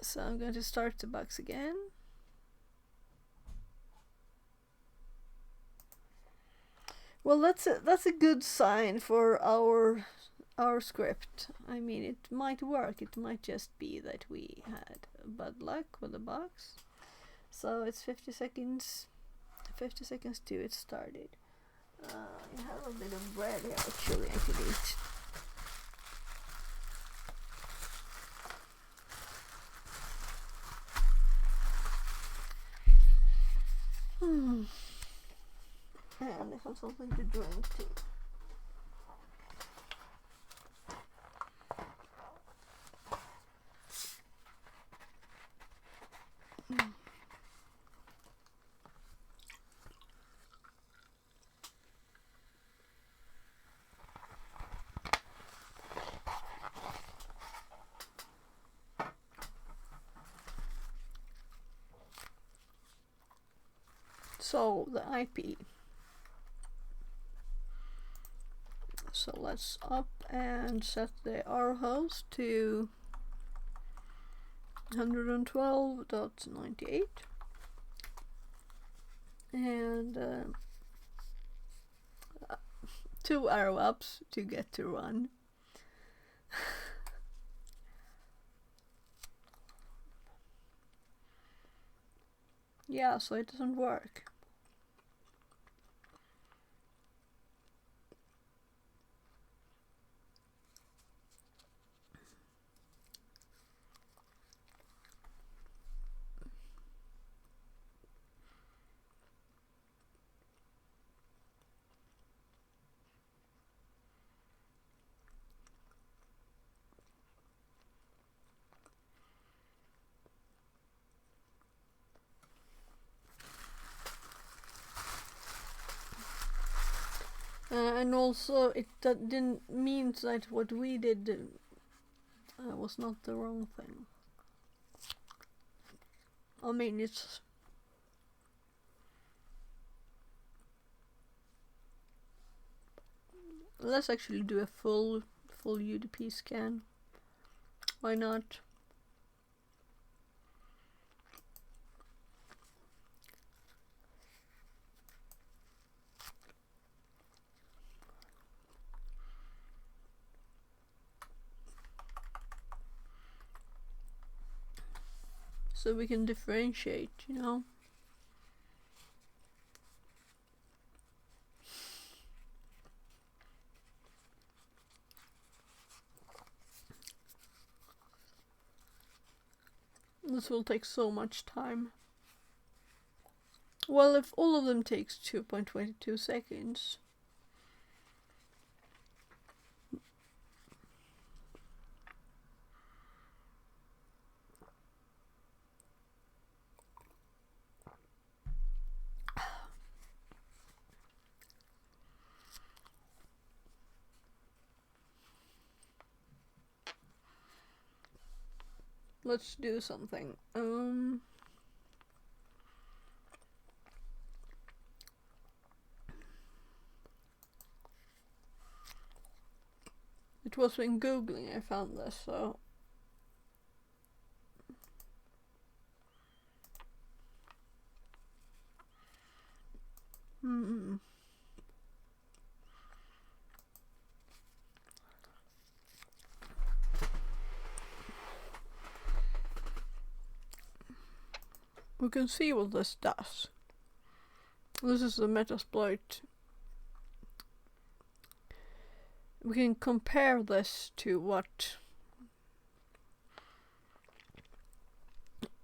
So I'm going to start the box again. Well, that's a good sign for our script. I mean, it might work. It might just be that we had bad luck with the box. So it's 50 seconds. 50 seconds to it started. I have a bit of bread here actually I could eat. And I have something to drink too. So the IP. So let's up and set the R host to 112.98 and 2 arrow ups to get to run. Yeah, so it doesn't work. And also it didn't mean that what we did was not the wrong thing. I mean, it's let's actually do a full UDP scan. Why not? So we can differentiate, you know. This will take so much time. Well, if all of them takes 2.22 seconds. Let's do something. It was when Googling I found this, so we can see what this does. This is the Metasploit. We can compare this to what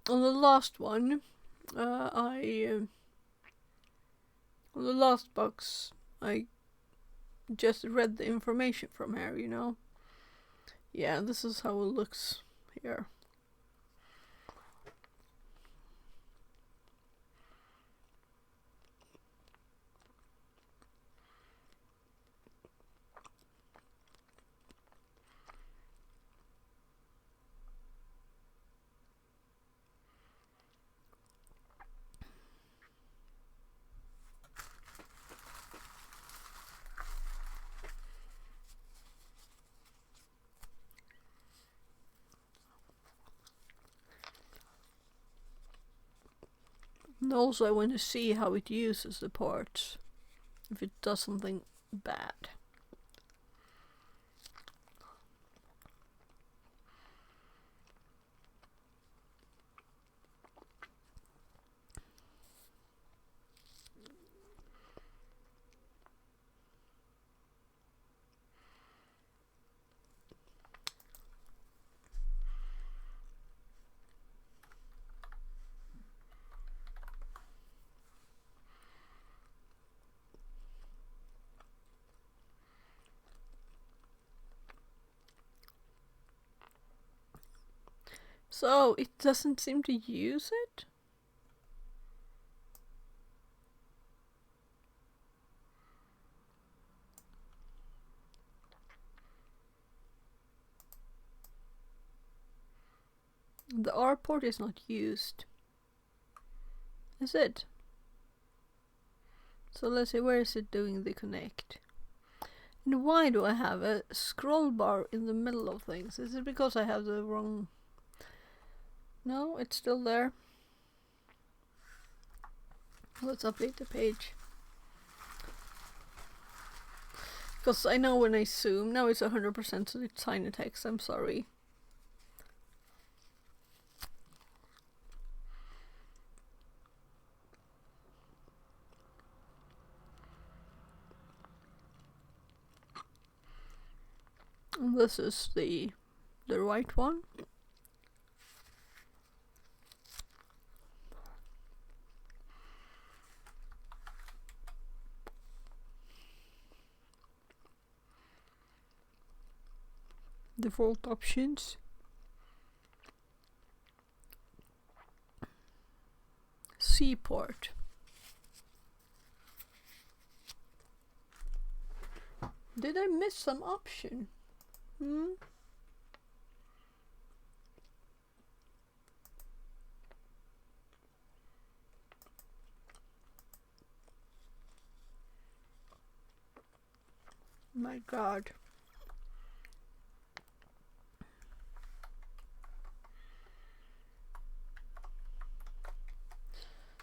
on the last one I On the last box, I just read the information from here, you know. Yeah, this is how it looks here. And also I want to see how it uses the parts, if it does something bad. So, it doesn't seem to use it? The R port is not used. Is it? So let's see, where is it doing the connect? And why do I have a scroll bar in the middle of things? Is it because I have the wrong... No, it's still there. Let's update the page. Because I know when I zoom, now it's 100% so it's tiny text, I'm sorry. And this is the right one. Default options. C port. Did I miss some option? My god.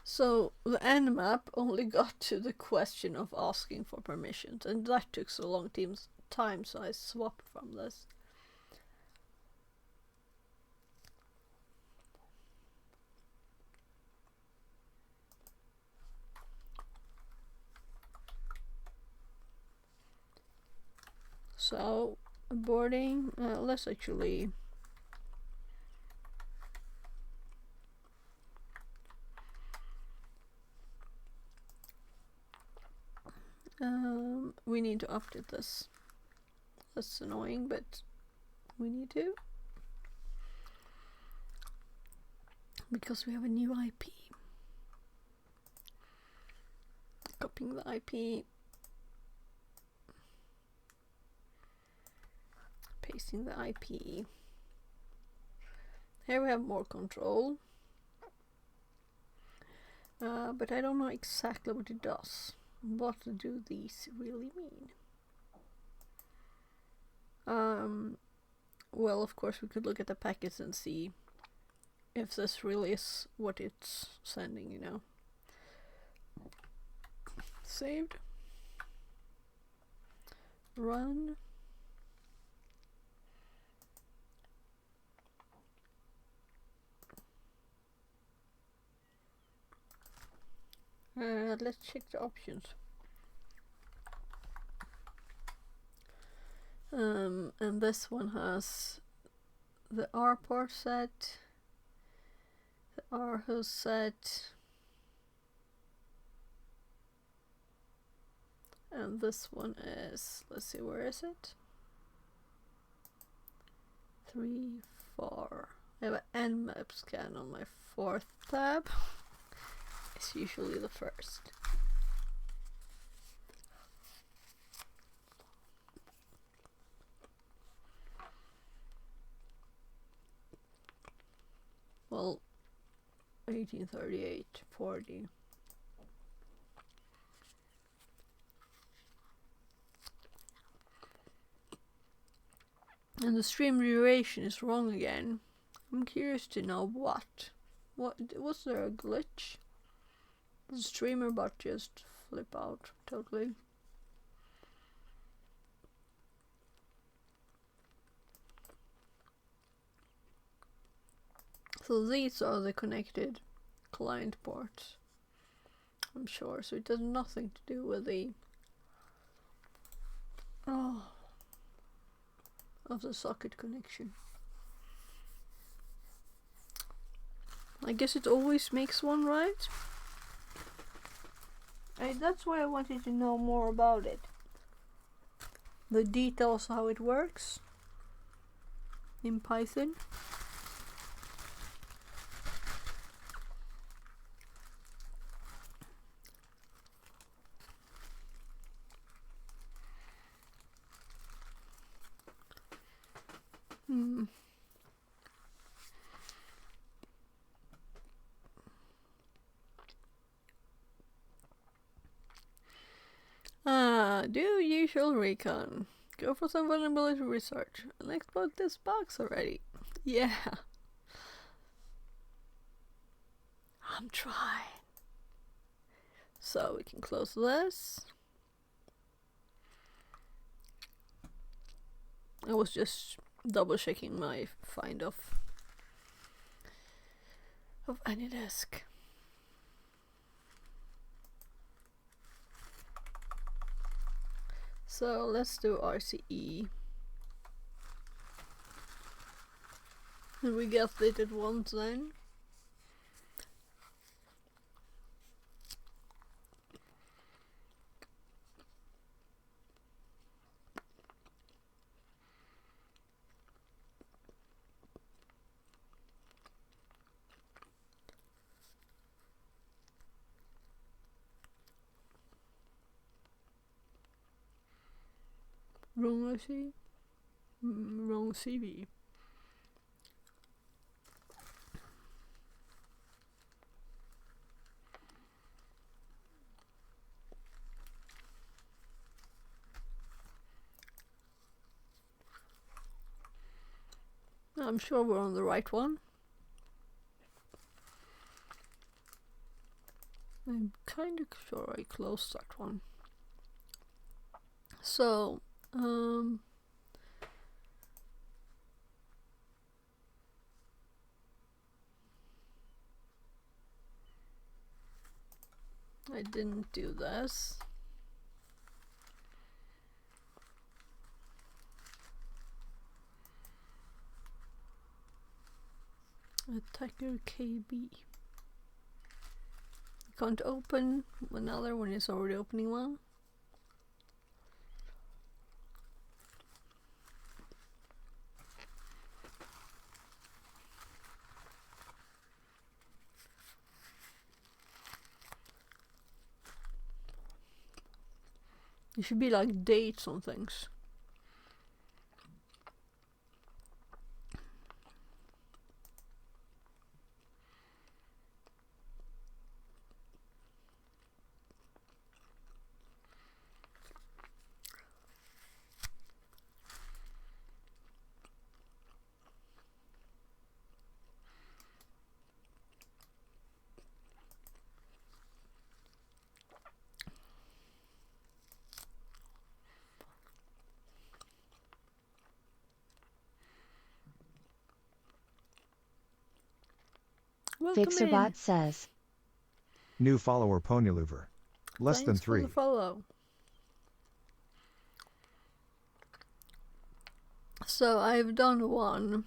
So the Nmap only got to the question of asking for permissions, and that took so long time, so I swapped from this. So boarding, let's actually we need to update this. That's annoying, but we need to, because we have a new IP. Copying the IP, pasting the IP. Here we have more control, but I don't know exactly what it does. What do these really mean? Well, of course we could look at the packets and see if this really is what it's sending, you know. Saved. Run. Let's check the options. And this one has the R port set, the R host set, And this one is, let's see, where is it? 3, 4. I have an Nmap scan on my 4th tab. It's usually the first. Well, 1838, 40. And the stream duration is wrong again. I'm curious to know what. Was there a glitch? The streamer bot just flip out totally. So these are the connected client ports, I'm sure. So it has nothing to do with the of the socket connection. I guess it always makes one right. That's why I wanted to know more about it. The details, how it works in Python. Do usual recon. Go for some vulnerability research and exploit this box already. Yeah. I'm trying. So we can close this. I was just double checking my find of any disk. So let's do RCE. And we get it at once then. Wrong IC? Wrong CV. I'm sure we're on the right one. I'm kind of sure I closed that one. So, I didn't do this. Attacker KB. Can't open another one, is already opening one. There should be like dates on things. Fixerbot says. New follower Ponyluver. Less than 3. For the follow. So I've done one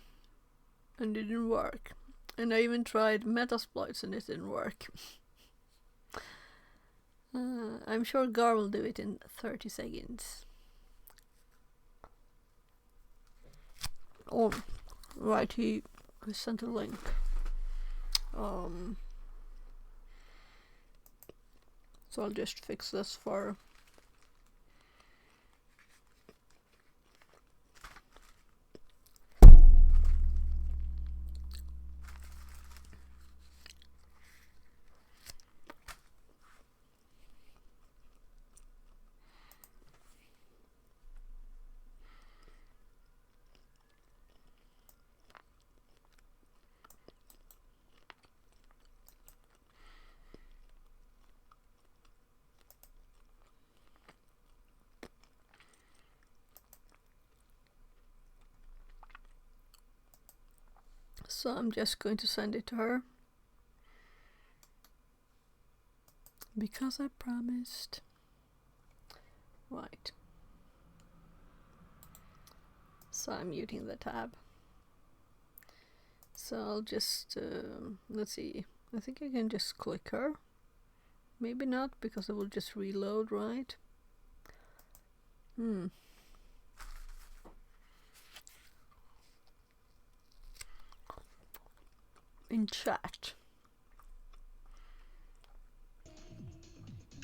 and it didn't work. And I even tried Metasploits and it didn't work. I'm sure Gar will do it in 30 seconds. Oh, right, he sent a link. So I'll just fix this for... So I'm just going to send it to her. Because I promised. Right. So I'm muting the tab. So I'll just, let's see. I think I can just click her. Maybe not, because it will just reload, right? In chat.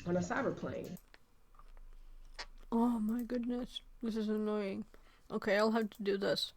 On a cyberplane. Oh my goodness, this is annoying. Okay, I'll have to do this.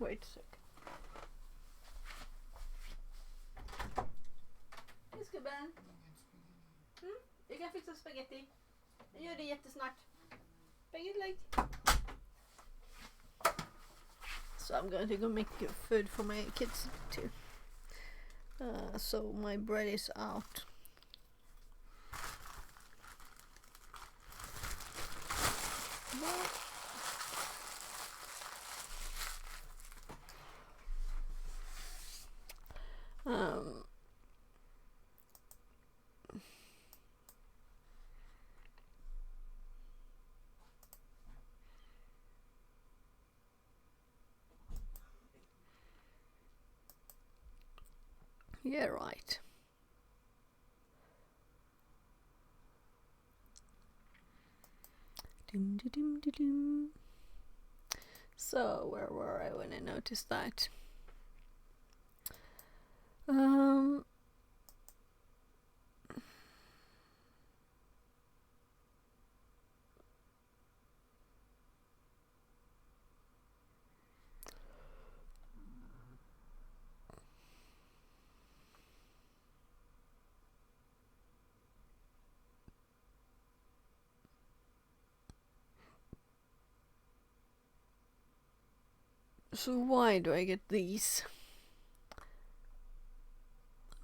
Wait a sec. Hej gubben! Jag kan fixa spaghetti. Jag gör det jättesnart. Spaghetti lägg. So I'm going to go make food for my kids too. So my bread is out. Yeah, right. So where were I when I noticed that? So why do I get these?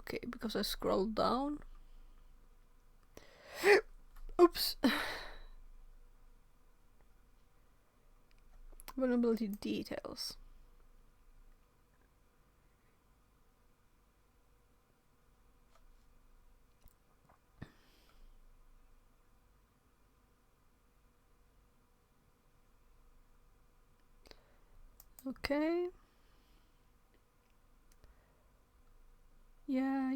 Okay, because I scrolled down. Oops. Vulnerability details. Okay. Yeah.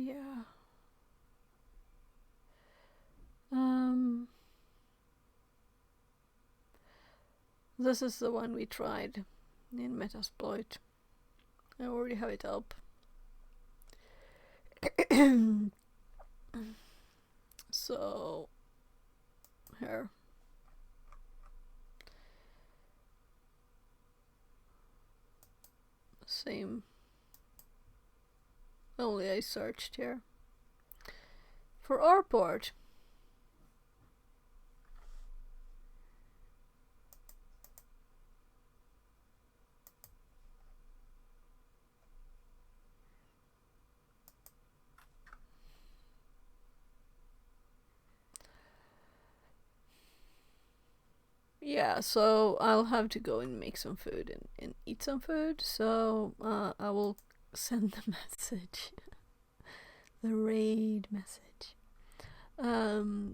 This is the one we tried in Metasploit. I already have it up. So here. Same. Only I searched here. For our port. Yeah, so I'll have to go and make some food and eat some food. So I will send the message, the raid message.